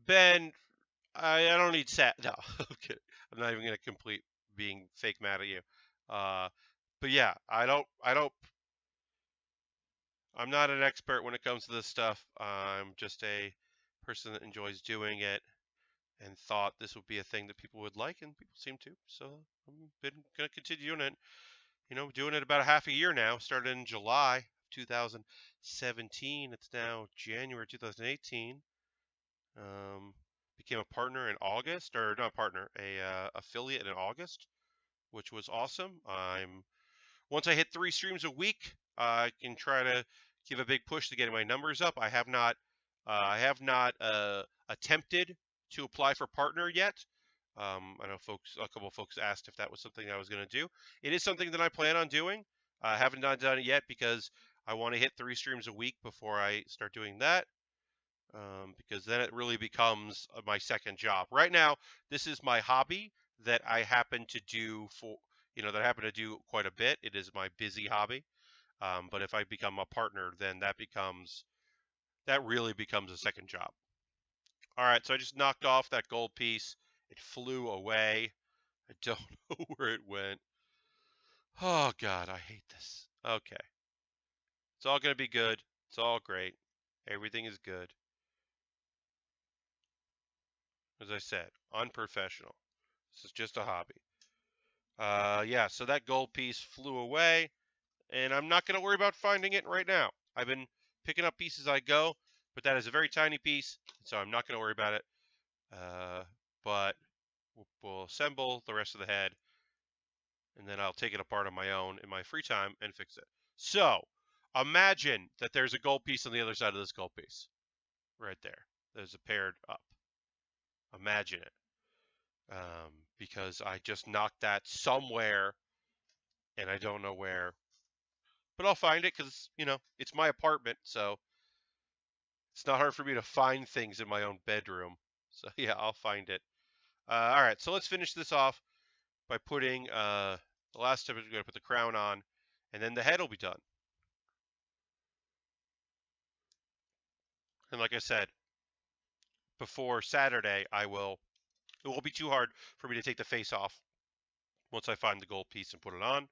Ben, I don't need set. No, okay. I'm not even gonna complete being fake mad at you. But yeah, I don't. I'm not an expert when it comes to this stuff. I'm just a person that enjoys doing it and thought this would be a thing that people would like, and people seem to. So I'm been gonna continue doing it. Doing it about a half a year now. Started in July 2017. It's now January 2018. Became a partner in August, or not a partner, a affiliate in August, which was awesome. Once I hit 3 streams a week, I can try to give a big push to getting my numbers up. I have not attempted to apply for partner yet. I know a couple of folks asked if that was something I was going to do. It is something that I plan on doing. I haven't done it yet because I want to hit 3 streams a week before I start doing that. Because then it really becomes my second job. Right now, this is my hobby that I happen to do quite a bit. It is my busy hobby. But if I become a partner, then that really becomes a second job. All right, so I just knocked off that gold piece. It flew away. I don't know where it went. Oh God, I hate this. Okay. It's all gonna be good. It's all great. Everything is good. As I said, unprofessional. This is just a hobby. Yeah, so that gold piece flew away, and I'm not going to worry about finding it right now. I've been picking up pieces as I go, but that is a very tiny piece, so I'm not going to worry about it. But we'll assemble the rest of the head, and then I'll take it apart on my own in my free time and fix it. So, imagine that there's a gold piece on the other side of this gold piece. Right there. There's a paired up. Imagine it. Because I just knocked that somewhere, and I don't know where. But I'll find it because, it's my apartment, so it's not hard for me to find things in my own bedroom. So, yeah, I'll find it. All right, so let's finish this off by putting, the last step is we're going to put the crown on, and then the head will be done. And like I said, before Saturday, it won't be too hard for me to take the face off once I find the gold piece and put it on.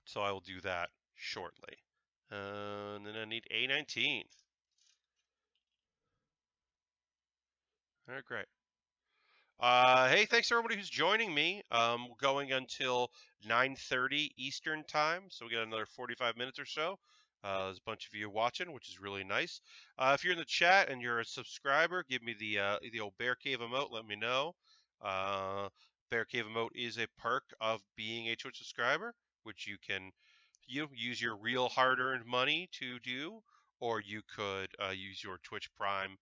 So I will do that shortly. And then I need A19. All right, great. Hey, thanks to everybody who's joining me. Going until 9:30 Eastern time, so we got another 45 minutes or so. There's a bunch of you watching, which is really nice. If you're in the chat and you're a subscriber, give me the old Bear Cave emote. Let me know. Bear Cave emote is a perk of being a Twitch subscriber, which you can use your real hard-earned money to do, or you could use your Twitch Prime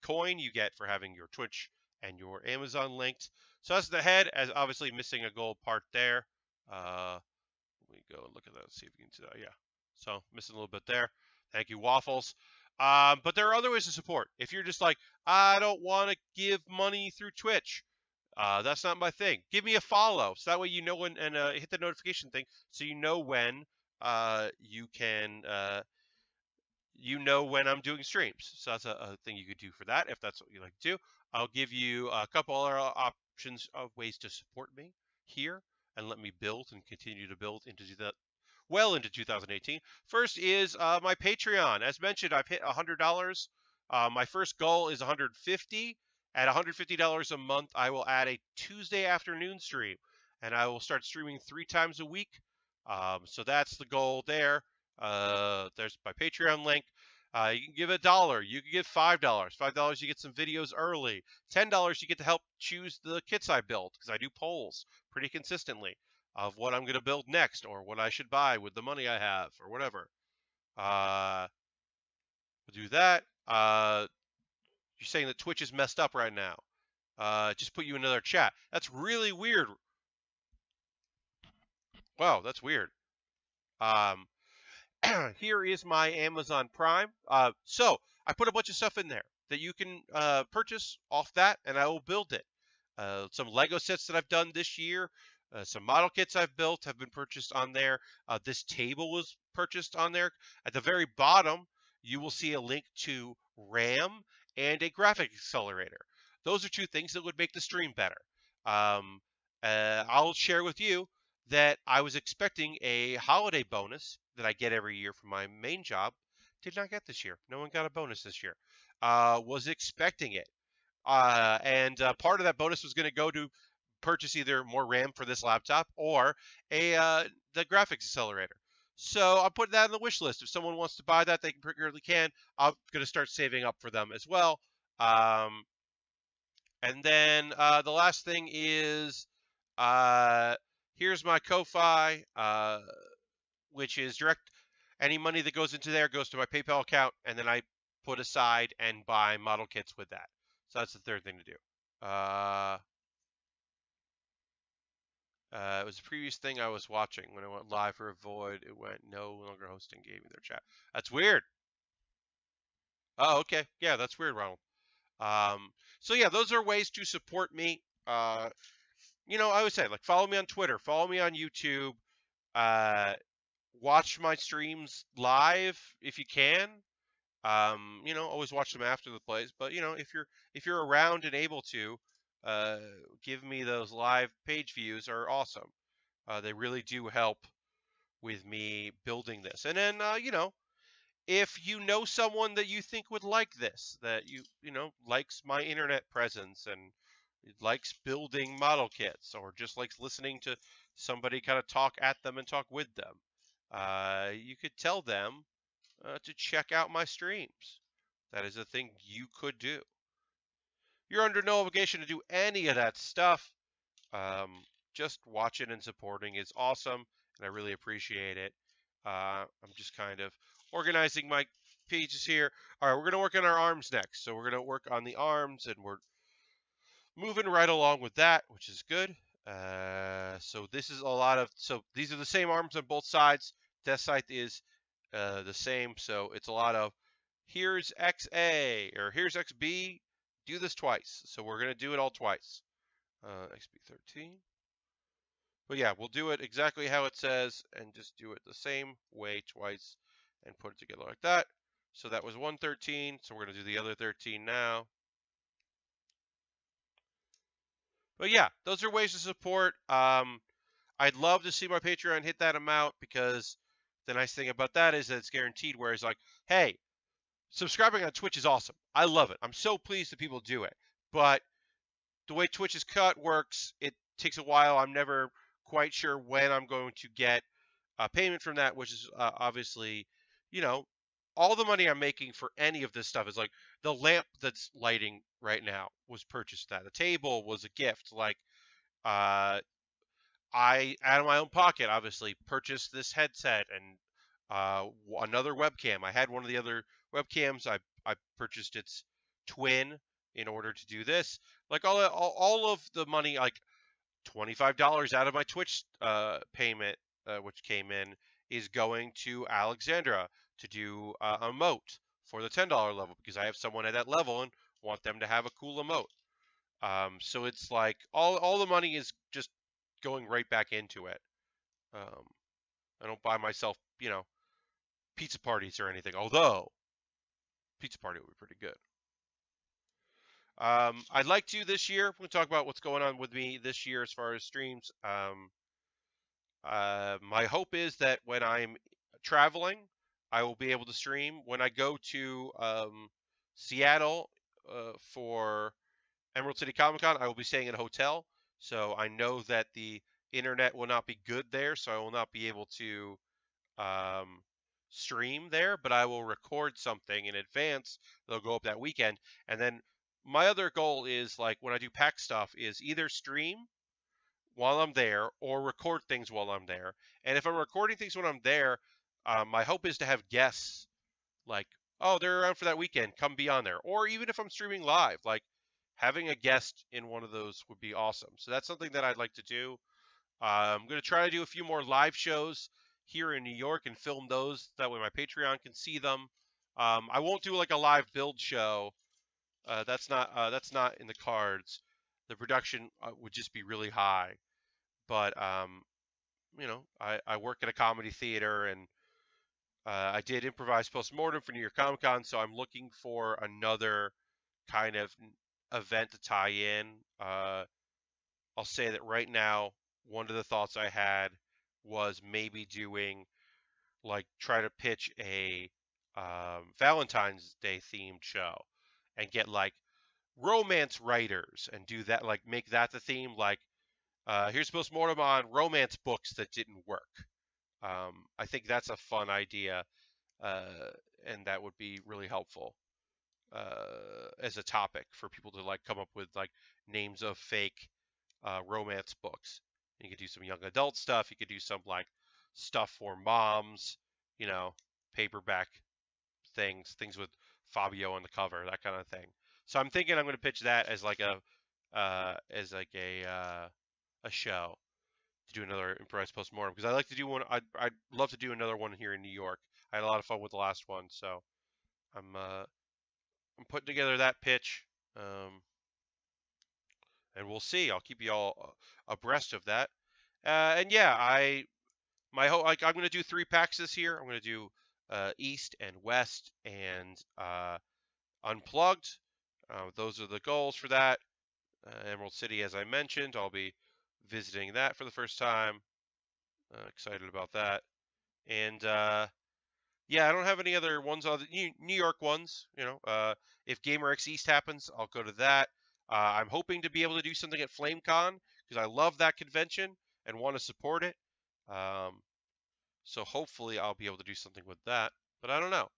coin you get for having your Twitch and your Amazon linked. So that's the head, as obviously missing a gold part there. Let me go and look at that and see if we can see that. Yeah, so missing a little bit there. Thank you, Waffles. But there are other ways to support. If you're just like, I don't want to give money through Twitch, that's not my thing. Give me a follow, so that way you know when, and hit the notification thing, so you know when you can when I'm doing streams. So that's a thing you could do for that if that's what you like to do. I'll give you a couple other options of ways to support me here and let me build and continue to build into into 2018. First is my Patreon. As mentioned, I've hit $100. My first goal is $150. At $150 a month, I will add a Tuesday afternoon stream, and I will start streaming 3 times a week. So that's the goal there. There's my Patreon link. You can give $1. You can give $5. $5 you get some videos early. $10 you get to help choose the kits I build, because I do polls pretty consistently of what I'm going to build next or what I should buy with the money I have or whatever. We'll do that. You're saying that Twitch is messed up right now. Just put you in another chat. That's really weird. Wow, that's weird. Here is my Amazon Prime. So I put a bunch of stuff in there that you can purchase off that, and I will build it. Some Lego sets that I've done this year, some model kits I've built have been purchased on there. This table was purchased on there. At the very bottom, you will see a link to RAM and a graphic accelerator. Those are 2 things that would make the stream better. I'll share with you that I was expecting a holiday bonus that I get every year from my main job, did not get this year. No one got a bonus this year. Was expecting it. And part of that bonus was going to go to purchase either more RAM for this laptop or the graphics accelerator. So I'm putting that on the wish list. If someone wants to buy that, they really can. I'm going to start saving up for them as well. And then the last thing is here's my Ko-Fi, which is direct. Any money that goes into there goes to my PayPal account, and then I put aside and buy model kits with that. So that's the third thing to do. It was the previous thing I was watching. When I went live for a void, it went no longer hosting gave me their chat. That's weird. Oh, okay. Yeah, that's weird, Ronald. So yeah, those are ways to support me. You know, I would say like follow me on Twitter, follow me on YouTube, watch my streams live if you can. You know, always watch them after the plays, but you know, if you're around and able to, uh, give me those live page views are awesome. They really do help with me building this. And then, you know, if you know someone that you think would like this, that you know likes my internet presence and likes building model kits, or just likes listening to somebody kind of talk at them and talk with them, you could tell them to check out my streams. That is a thing you could do. You're under no obligation to do any of that stuff. Just watching and supporting is awesome, and I really appreciate it. I'm just kind of organizing my pages here. All right, we're going to work on our arms next. So we're going to work on the arms, and we're moving right along with that, which is good. So this is a lot of, so these are the same arms on both sides. Deathscythe is the same, so it's a lot of here's XA or here's XB, do this twice. So we're going to do it all twice. XB13. But yeah, we'll do it exactly how it says and just do it the same way twice and put it together like that. So that was 113. So we're going to do the other 13 now. But yeah, those are ways to support. I'd love to see my Patreon hit that amount, because the nice thing about that is that it's guaranteed. Whereas like, hey, subscribing on Twitch is awesome. I love it. I'm so pleased that people do it. But the way Twitch's cut works, it takes a while. I'm never quite sure when I'm going to get payment from that, which is obviously, you know, all the money I'm making for any of this stuff is like the lamp that's lighting right now was purchased that. The table was a gift. Like, I, out of my own pocket, obviously purchased this headset and another webcam. I had one of the other webcams. I purchased its twin in order to do this. Like all of the money, like $25 out of my Twitch payment, which came in, is going to Alexandra to do a emote for the $10 level, because I have someone at that level and want them to have a cool emote. So it's like all the money is just going right back into it. I don't buy myself, you know, pizza parties or anything, although pizza party would be pretty good. I'd like to this year, we'll talk about what's going on with me this year as far as streams. My hope is that when I'm traveling, I will be able to stream. When I go to Seattle for Emerald City Comic Con, I will be staying in a hotel. So I know that the internet will not be good there, so I will not be able to stream there, but I will record something in advance. They'll go up that weekend. And then my other goal is, like, when I do pack stuff, is either stream while I'm there or record things while I'm there. And if I'm recording things when I'm there, my hope is to have guests, like, oh, they're around for that weekend, come be on there. Or even if I'm streaming live, like, having a guest in one of those would be awesome. So that's something that I'd like to do. I'm going to try to do a few more live shows here in New York and film those. That way my Patreon can see them. I won't do like a live build show. That's not in the cards. The production would just be really high. But you know, I work at a comedy theater, and I did improvise postmortem for New York Comic Con, so I'm looking for another kind of event to tie in. I'll say that right now, one of the thoughts I had was maybe doing like try to pitch a Valentine's Day themed show and get like romance writers and do that, like make that the theme. Like here's postmortem on romance books that didn't work. I think that's a fun idea, uh, and that would be really helpful as a topic for people to like come up with like names of fake romance books. You could do some young adult stuff. You could do some like stuff for moms, you know, paperback things with Fabio on the cover, that kind of thing. So I'm thinking I'm going to pitch that as like a show to do another improvised postmortem because I like to do one. I'd love to do another one here in New York. I had a lot of fun with the last one, so I'm putting together that pitch, and we'll see. I'll keep you all abreast of that. And yeah, I'm going to do 3 packs this year. I'm going to do East and West and Unplugged. Those are the goals for that. Emerald City, as I mentioned, I'll be visiting that for the first time. Excited about that. And yeah, I don't have any other ones other New York ones. If Gamer X East happens, I'll go to that. I'm hoping to be able to do something at FlameCon because I love that convention and want to support it. So hopefully I'll be able to do something with that, but I don't know.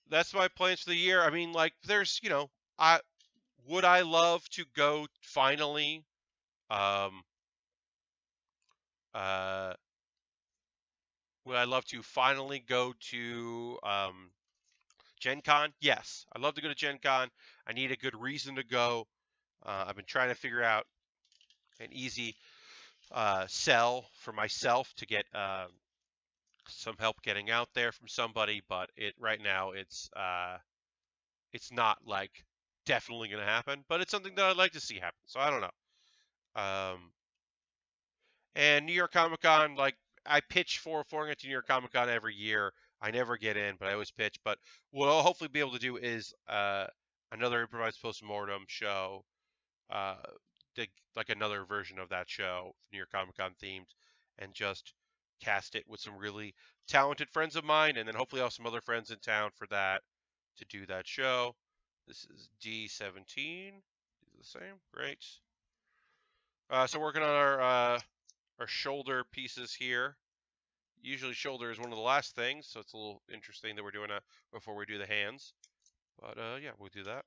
That's my plans for the year. I mean, like, there's, I love to go finally. Uh, would I love to finally go to Gen Con? Yes, I'd love to go to Gen Con. I need a good reason to go. I've been trying to figure out an easy sell for myself to get some help getting out there from somebody, but right now it's not like definitely going to happen, but it's something that I'd like to see happen. So I don't know. And New York Comic Con, like I pitch for it to New York Comic Con every year. I never get in, but I always pitch. But what I'll hopefully be able to do is another improvised postmortem show, uh, like another version of that show, New York Comic Con themed, and just cast it with some really talented friends of mine, and then hopefully I'll have some other friends in town for that to do that show. This is D17. These are the same. Great. So working on our shoulder pieces here. Usually shoulder is one of the last things, so it's a little interesting that we're doing that before we do the hands. But yeah, we'll do that.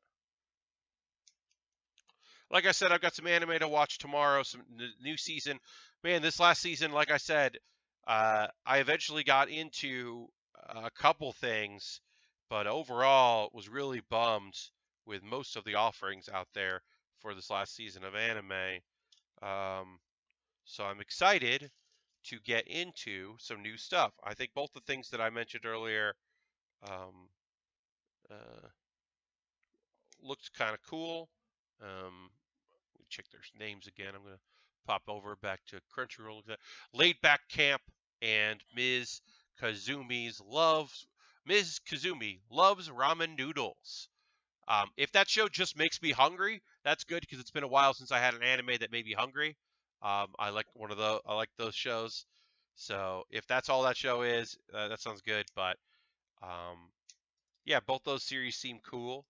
Like I said, I've got some anime to watch tomorrow, some new season. Man, this last season, like I said, I eventually got into a couple things, but overall was really bummed with most of the offerings out there for this last season of anime. So I'm excited to get into some new stuff. I think both the things that I mentioned earlier uh, looked kind of cool. We check their names again. I'm going to pop over back to Crunchyroll. Laid Back Camp and Ms. Kazumi loves ramen noodles. If that show just makes me hungry, that's good because it's been a while since I had an anime that made me hungry. I like those shows. So if that's all that show is, that sounds good. But yeah, both those series seem cool.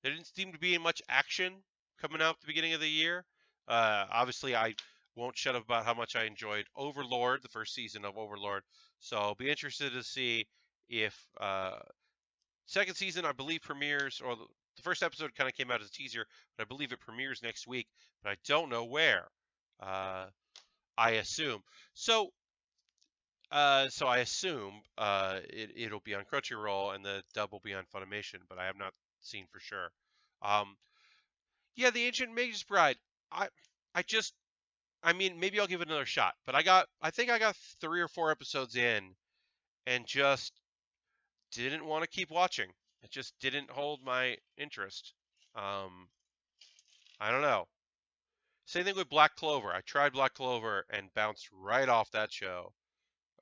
There didn't seem to be much action coming out at the beginning of the year. Obviously, I won't shut up about how much I enjoyed Overlord, the first season of Overlord. So I'll be interested to see if second season, I believe, premieres, or the first episode kind of came out as a teaser, but I believe it premieres next week, but I don't know where. I assume. So I assume it'll be on Crunchyroll and the dub will be on Funimation, but I have not seen for sure. Yeah, The Ancient Magus Bride. I I just I mean maybe I'll give it another shot, but I think I got 3 or 4 episodes in and just didn't want to keep watching. It just didn't hold my interest. I don't know. Same thing with Black Clover. I tried Black Clover and bounced right off that show.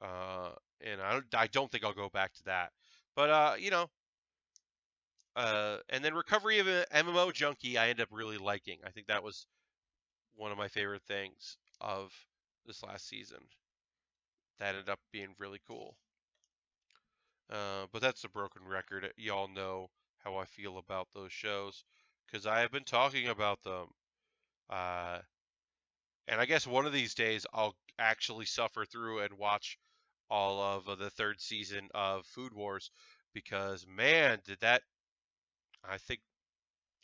And I don't think I'll go back to that. But and then Recovery of an MMO Junkie, I ended up really liking. I think that was one of my favorite things of this last season. that ended up being really cool. But that's a broken record. Y'all know how I feel about those shows because I have been talking about them. Uh, and I guess one of these days I'll actually suffer through and watch all of the third season of Food Wars because man, I think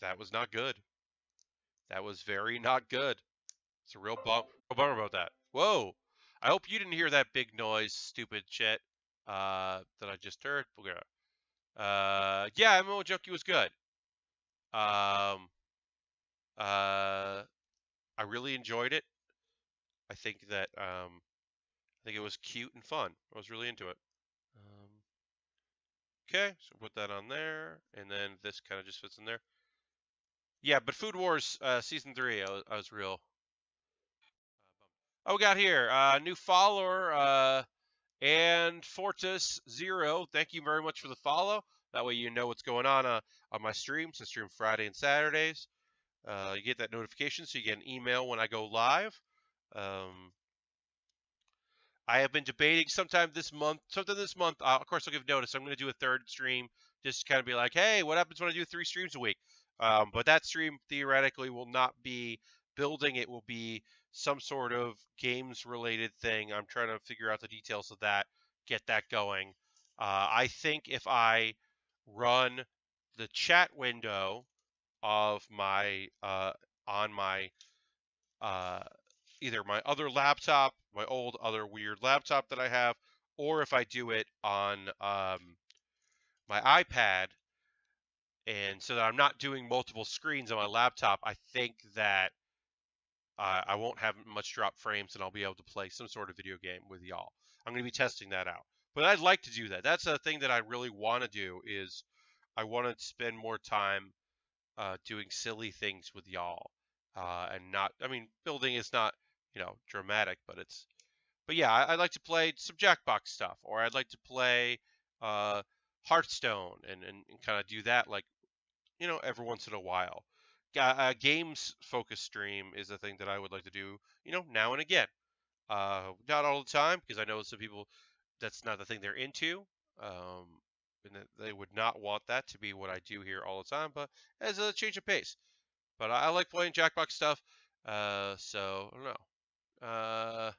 that was not good. That was very not good. It's a real bummer about that. Whoa! I hope you didn't hear that big noise, stupid shit, that I just heard. Yeah, MMO Junkie was good. Um, I really enjoyed it. I think that I think it was cute and fun. I was really into it. Okay, so put that on there, and then this kind of just fits in there. Yeah, but Food Wars season 3, I was real. Oh, we got here new follower and Fortis Zero. Thank you very much for the follow. That way you know what's going on my streams. I stream Friday and Saturdays. You get that notification, so you get an email when I go live. I have been debating sometime this month. Of course, I'll give notice. I'm going to do a third stream, just to kind of be like, hey, what happens when I do 3 streams a week? But that stream theoretically will not be building. It will be some sort of games-related thing. I'm trying to figure out the details of that, get that going. I think if I run the chat window of my on my uh, either my other laptop, my old other weird laptop that I have, or if I do it on my iPad, and so that I'm not doing multiple screens on my laptop, I think that I won't have much drop frames and I'll be able to play some sort of video game with y'all. I'm going to be testing that out. But I'd like to do that. That's a thing that I really want to do is I want to spend more time doing silly things with y'all. And not, I mean, building is not, dramatic, but yeah, I'd like to play some Jackbox stuff, or I'd like to play Hearthstone and kind of do that, like, every once in a while. Games focus stream is a thing that I would like to do, now and again. Not all the time, because I know some people that's not the thing they're into. Um, and that they would not want that to be what I do here all the time, but as a change of pace. But I like playing Jackbox stuff, so I don't know.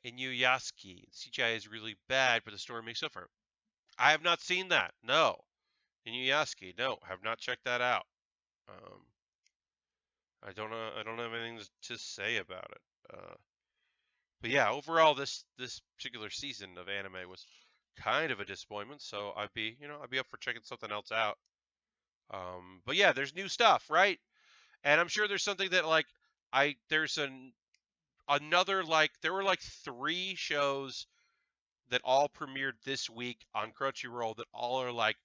Inuyasha. The CGI is really bad, but the story makes up for it. I have not seen that. No. Inuyasha. No, have not checked that out. Um, I don't know. I don't have anything to say about it. But yeah, overall, this particular season of anime was kind of a disappointment. So I'd be up for checking something else out. But yeah, there's new stuff, right? And I'm sure there's something that like there's another like there were like 3 shows that all premiered this week on Crunchyroll that all are like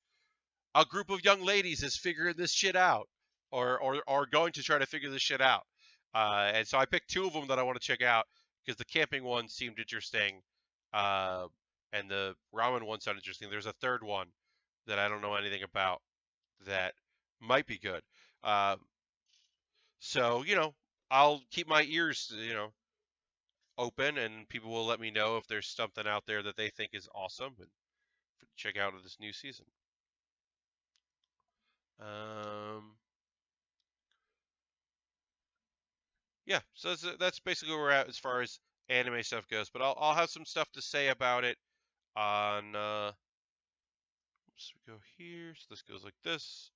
a group of young ladies is figuring this shit out or going to try to figure this shit out. And so I picked 2 of them that I want to check out because the camping one seemed interesting, uh, and the ramen one sounded interesting. There's a third one that I don't know anything about that might be good. Uh, so I'll keep my ears open, and people will let me know if there's something out there that they think is awesome and check out this new season. Yeah, so that's basically where we're at as far as anime stuff goes. But I'll have some stuff to say about it on. So we go here. So this goes like this.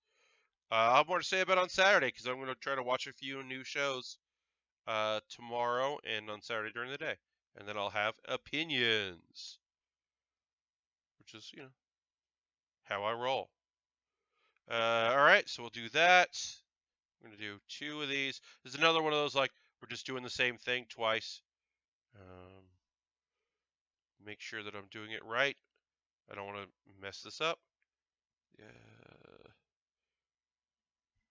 I'll have more to say about it on Saturday because I'm going to try to watch a few new shows tomorrow and on Saturday during the day, and then I'll have opinions, which is how I roll. All right, so we'll do that. I'm going to do 2 of these. There's another one of those, like, we're just doing the same thing twice. Make sure that I'm doing it right. I don't want to mess this up.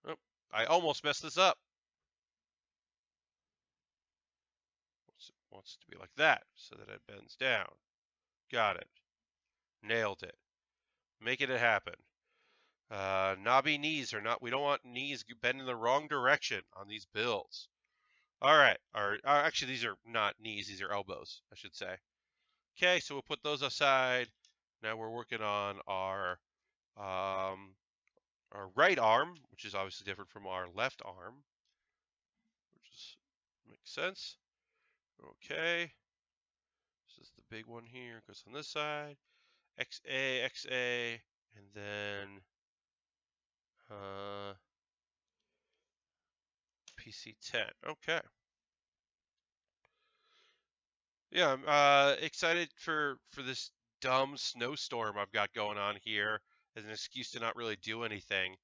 Oh, I almost messed this up. Wants to be like that, so that it bends down. Got it. Nailed it. Making it happen. Knobby knees are not, we don't want knees bending the wrong direction on these builds. All right. Actually, these are not knees. These are elbows, I should say. Okay, so we'll put those aside. Now we're working on um, our right arm, which is obviously different from our left arm, which is, makes sense. Okay. This is the big one here. Goes on this side. XA, XA, and then uh, PC10. Okay. Yeah, I'm excited for this dumb snowstorm I've got going on here as an excuse to not really do anything.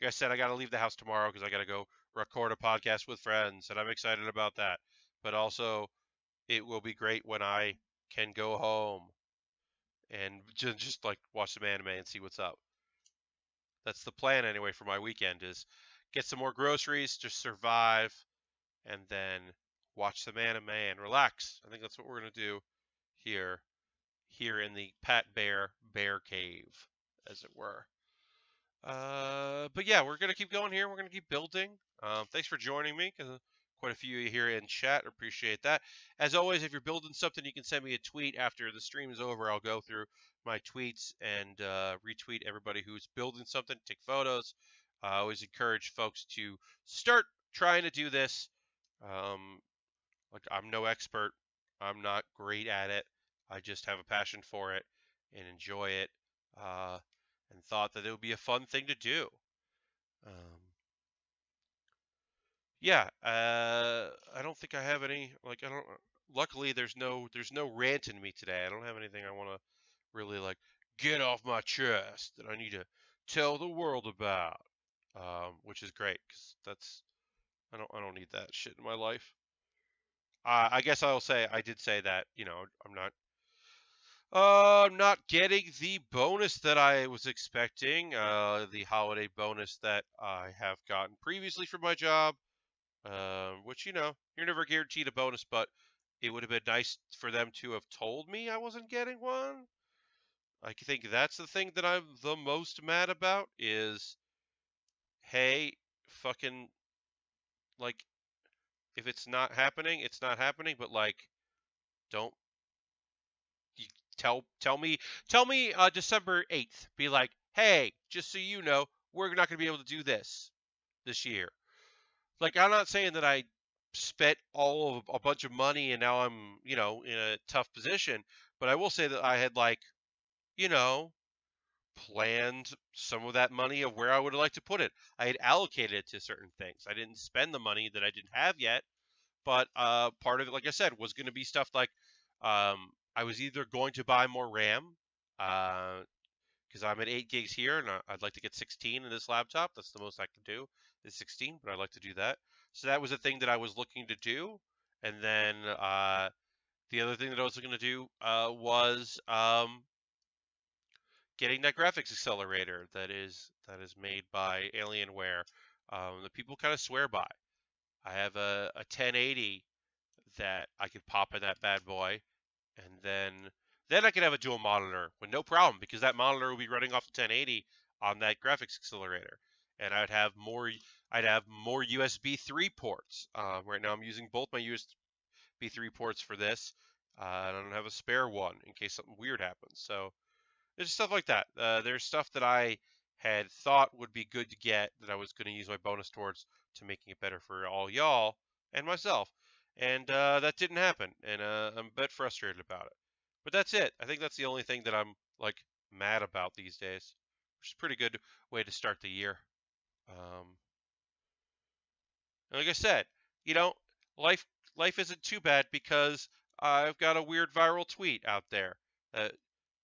Like I said, I got to leave the house tomorrow because I got to go record a podcast with friends, and I'm excited about that. But also, it will be great when I can go home and just like watch some anime and see what's up. That's the plan anyway for my weekend is get some more groceries, just survive, and then watch some anime and relax. I think that's what we're gonna do here in the Pat Bear Cave, as it were. But yeah, we're gonna keep going here. We're gonna keep building. Thanks for joining me, because quite a few of you here in chat. Appreciate that. As always, if you're building something, you can send me a tweet after the stream is over. I'll go through my tweets and retweet everybody who's building something, take photos. I always encourage folks to start trying to do this. Um, like I'm no expert. I'm not great at it. I just have a passion for it and enjoy it. Uh, and thought that it would be a fun thing to do. Um, yeah, I don't think I have any like I don't. Luckily, there's no rant in me today. I don't have anything I want to really like get off my chest that I need to tell the world about. Which is great because that's I don't need that shit in my life. I guess I'll say I did say that I'm not getting the bonus that I was expecting, the holiday bonus that I have gotten previously from my job, which, you're never guaranteed a bonus, but it would have been nice for them to have told me I wasn't getting one. I think that's the thing that I'm the most mad about is, hey, fucking, like, if it's not happening, it's not happening, but, like, don't you tell me December 8th. Be like, hey, just so you know, we're not going to be able to do this year. Like, I'm not saying that I spent all of a bunch of money and now I'm, in a tough position, but I will say that I had you know, planned some of that money of where I would like to put it. I had allocated it to certain things. I didn't spend the money that I didn't have yet, but part of it, like I said, was going to be stuff like I was either going to buy more RAM, because I'm at 8 gigs here, and I'd like to get 16 in this laptop. That's the most I can do is 16, but I'd like to do that. So that was a thing that I was looking to do. And then the other thing that I was looking to do was getting that graphics accelerator that is made by Alienware, that people kind of swear by. I have a 1080 that I could pop in that bad boy, and then I could have a dual monitor with no problem because that monitor will be running off the 1080 on that graphics accelerator, and I'd have more USB 3 ports. Right now I'm using both my USB 3 ports for this, and I don't have a spare one in case something weird happens. So there's stuff like that. There's stuff that I had thought would be good to get that I was going to use my bonus towards to making it better for all y'all and myself. And that didn't happen, and I'm a bit frustrated about it. But that's it. I think that's the only thing that I'm like mad about these days, which is a pretty good way to start the year. Um, and like I said, you know, life life isn't too bad because I've got a weird viral tweet out there that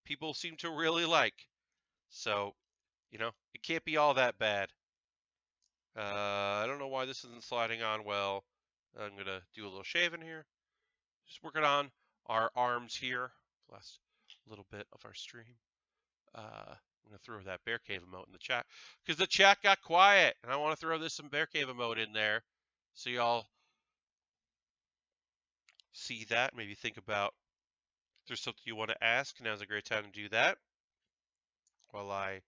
people seem to really like. So, it can't be all that bad. I don't know why this isn't sliding on well. I'm going to do a little shaving here. Just working on our arms here. Last little bit of our stream. I'm going to throw that Bear Cave emote in the chat because the chat got quiet, and I want to throw some Bear Cave emote in there so y'all see that. Maybe think about if there's something you want to ask. Now's a great time to do that while I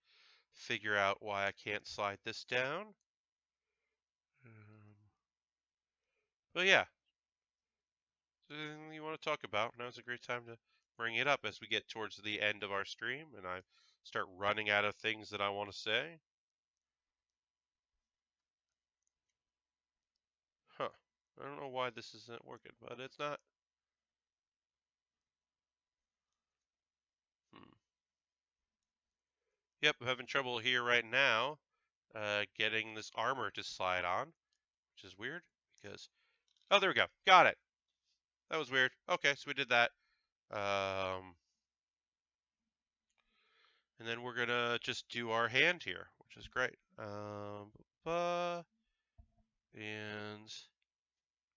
figure out why I can't slide this down. Um, But yeah, anything you want to talk about, now's a great time to bring it up as we get towards the end of our stream and I start running out of things that I want to say. Huh. I don't know why this isn't working, but it's not. Hmm. Yep, I'm having trouble here right now getting this armor to slide on, which is weird because... Oh, there we go. Got it. That was weird. Okay, so we did that. And then we're going to just do our hand here, which is great. And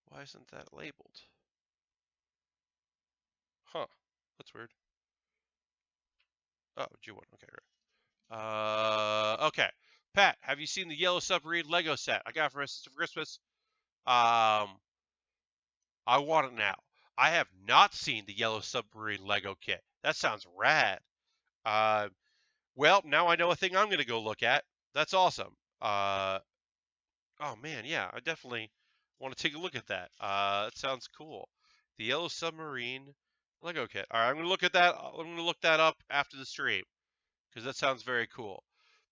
why isn't that labeled? Huh. That's weird. Oh, G1. Okay, right. Okay. Pat, have you seen the Yellow Submarine Lego set I got for my sister for Christmas? I want it now. I have not seen the Yellow Submarine Lego kit. That sounds rad. Uh, well, now I know a thing I'm going to go look at. That's awesome. Oh man, yeah, I definitely want to take a look at that. That sounds cool. The Yellow Submarine Lego kit. All right, I'm going to look at that. I'm going to look that up after the stream because that sounds very cool.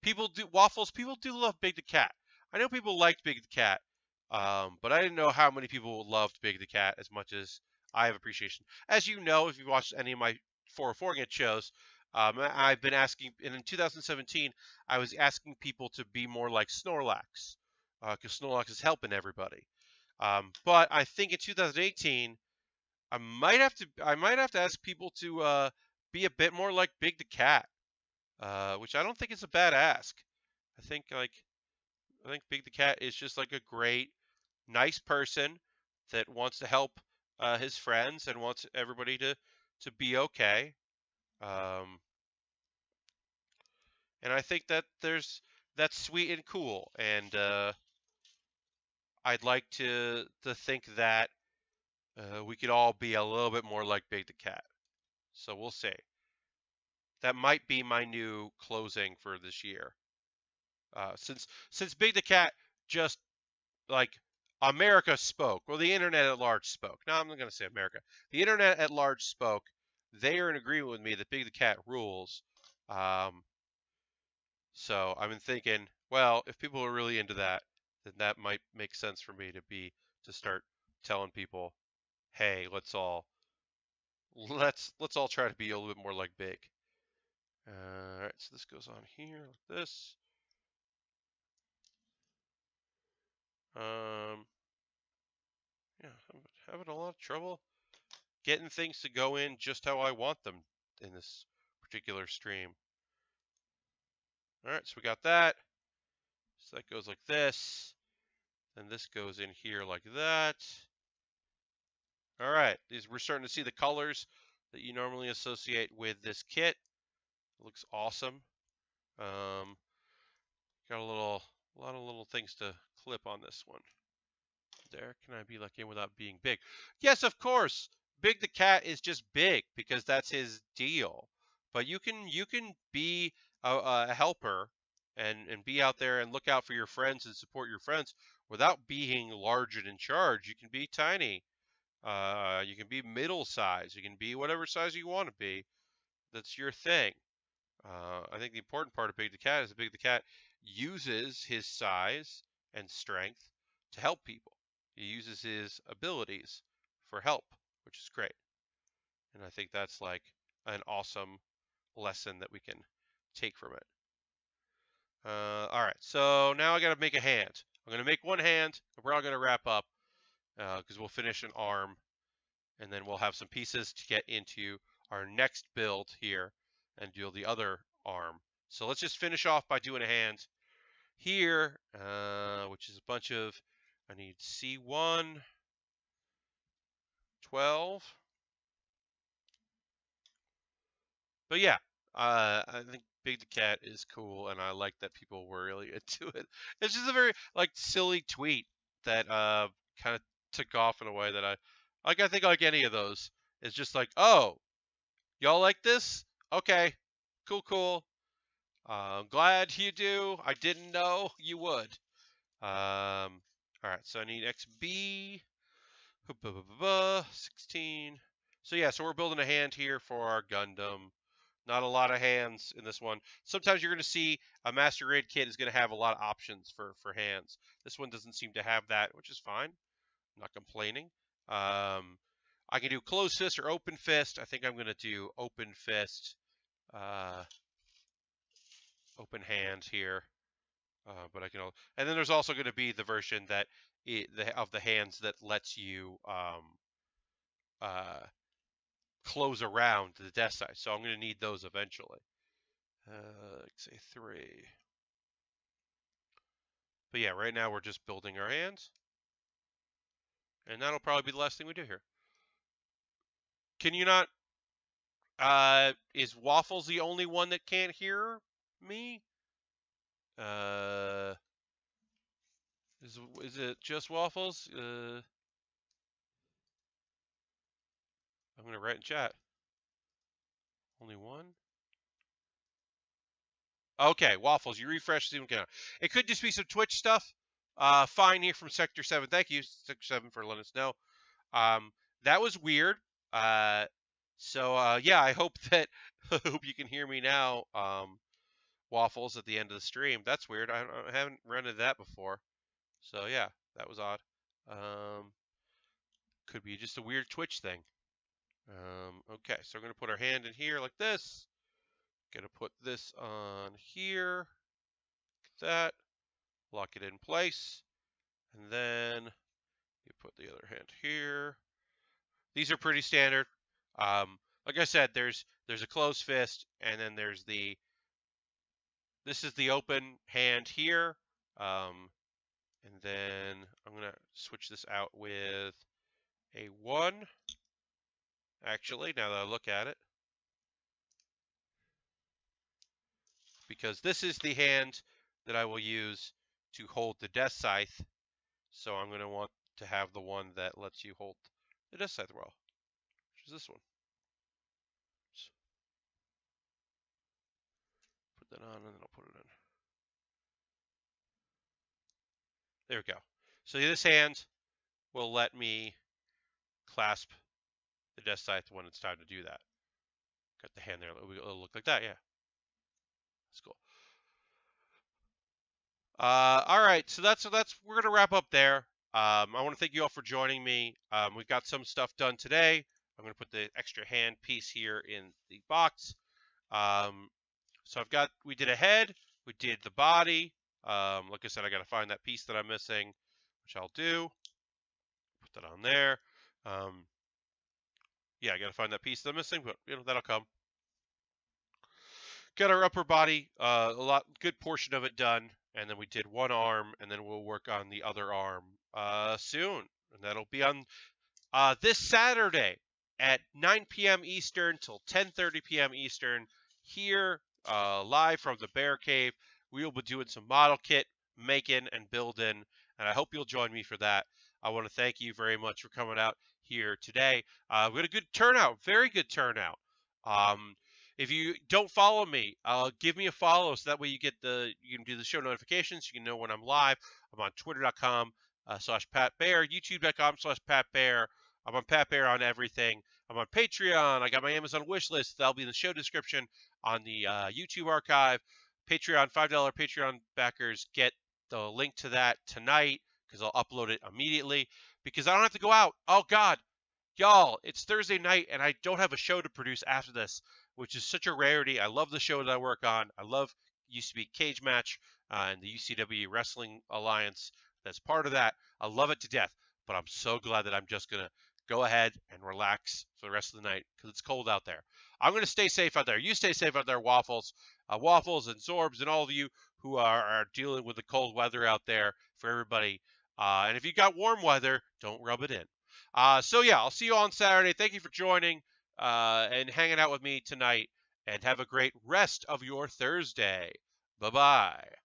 People do waffles. People do love Big the Cat. I know people liked Big the Cat, but I didn't know how many people loved Big the Cat as much as I have appreciation. As you know, if you've watched any of my 404 Get shows, I've been asking, and in 2017, I was asking people to be more like Snorlax, because Snorlax is helping everybody. But I think in 2018, I might have to ask people to be a bit more like Big the Cat, which I don't think is a bad ask. I think Big the Cat is just like a great, nice person that wants to help his friends and wants everybody to be okay. Um, and I think that that's sweet and cool. And I'd like to think that we could all be a little bit more like Big the Cat. So we'll see. That might be my new closing for this year. Since Big the Cat just like America spoke, or the internet at large spoke. No, I'm not going to say America. The internet at large spoke. They are in agreement with me that Big the Cat rules. Um, so I've been thinking, well, if people are really into that, then that might make sense for me to start telling people, hey, let's all try to be a little bit more like Big. All right, so this goes on here like this. Yeah, I'm having a lot of trouble getting things to go in just how I want them in this particular stream. All right, so we got that. So that goes like this. And this goes in here like that. All right, we're starting to see the colors that you normally associate with this kit. It looks awesome. Got a lot of little things to clip on this one. There, can I be like him without being big? Yes, of course. Big the Cat is just big because that's his deal. But you can be a helper and be out there and look out for your friends and support your friends without being large and in charge. You can be tiny. You can be middle size. You can be whatever size you want to be. That's your thing. I think the important part of Big the Cat is that Big the Cat uses his size and strength to help people. He uses his abilities for help, which is great. And I think that's like an awesome lesson that we can take from it. All right, so now I got to make a hand. I'm going to make one hand, and we're all going to wrap up because we'll finish an arm, and then we'll have some pieces to get into our next build here and do the other arm. So let's just finish off by doing a hand here, which is a bunch of, I need C1, 12. But yeah, I think Big the Cat is cool, and I like that people were really into it. It's just a very like silly tweet that kind of took off in a way that I think like any of those. It's just like, oh, y'all like this? Okay, cool. Glad you do. I didn't know you would. All right, so I need XB. 16. So yeah, so we're building a hand here for our Gundam. Not a lot of hands in this one. Sometimes you're going to see a Master Grade kit is going to have a lot of options for hands. This one doesn't seem to have that, which is fine. I'm not complaining. I can do closed fist or open fist. I think I'm going to do open fist. Open hand here. But I can, and then there's also going to be the version that of the hands that lets you close around the Deathscythe. So I'm going to need those eventually. Say 3. But yeah, right now we're just building our hands. And that'll probably be the last thing we do here. Can you not? Is Waffles the only one that can't hear me? Is it just Waffles? I'm gonna write in chat. Only one? Okay, Waffles, you refresh the account. It could just be some Twitch stuff. Fine here from Sector 7. Thank you, Sector 7, for letting us know. That was weird. Yeah, I hope that hope you can hear me now. Waffles at the end of the stream. That's weird. I haven't run into that before. So yeah, that was odd. Could be just a weird Twitch thing. Okay, so we're gonna put our hand in here like this. Gonna put this on here, like that, lock it in place, and then you put the other hand here. These are pretty standard. Like I said, there's a closed fist, and then there's this is the open hand here, and then I'm gonna switch this out with a 1. Actually, now that I look at it, because this is the hand that I will use to hold the Deathscythe. So I'm going to want to have the one that lets you hold the Deathscythe well, which is this one. Put that on, and then I'll put it in. There we go. So this hand will let me clasp the Deathscythe when it's time to do that. Got the hand there. It'll look like that, yeah. That's cool. All right, so that's we're gonna wrap up there. I want to thank you all for joining me. We've got some stuff done today. I'm gonna put the extra hand piece here in the box. So we did a head, we did the body. Like I said, I gotta find that piece that I'm missing, which I'll do. Put that on there. Yeah, I gotta find that piece that I'm missing, but that'll come. Got our upper body, good portion of it done. And then we did one arm, and then we'll work on the other arm soon. And that'll be on this Saturday at 9 p.m. Eastern till 10:30 p.m. Eastern here live from the Baer Cave. We will be doing some model kit making and building, and I hope you'll join me for that. I want to thank you very much for coming out here today. We had a good turnout, very good turnout. If you don't follow me, give me a follow so that way you can do the show notifications. You can know when I'm live. I'm on twitter.com/PatBaer, youtube.com/PatBaer. I'm on Pat Baer on everything. I'm on Patreon. I got my Amazon wish list. That'll be in the show description on the YouTube archive. Patreon, $5 Patreon backers get the link to that tonight because I'll upload it immediately because I don't have to go out. Oh, God. Y'all, it's Thursday night, and I don't have a show to produce after this, which is such a rarity. I love the show that I work on. I love used to be Cage Match and the UCW Wrestling Alliance. That's part of that. I love it to death, but I'm so glad that I'm just going to go ahead and relax for the rest of the night because it's cold out there. I'm going to stay safe out there. You stay safe out there, Waffles. Waffles and Zorbs and all of you who are dealing with the cold weather out there for everybody. And if you got warm weather, don't rub it in. So yeah, I'll see you on Saturday. Thank you for joining and hanging out with me tonight. And have a great rest of your Thursday. Bye-bye.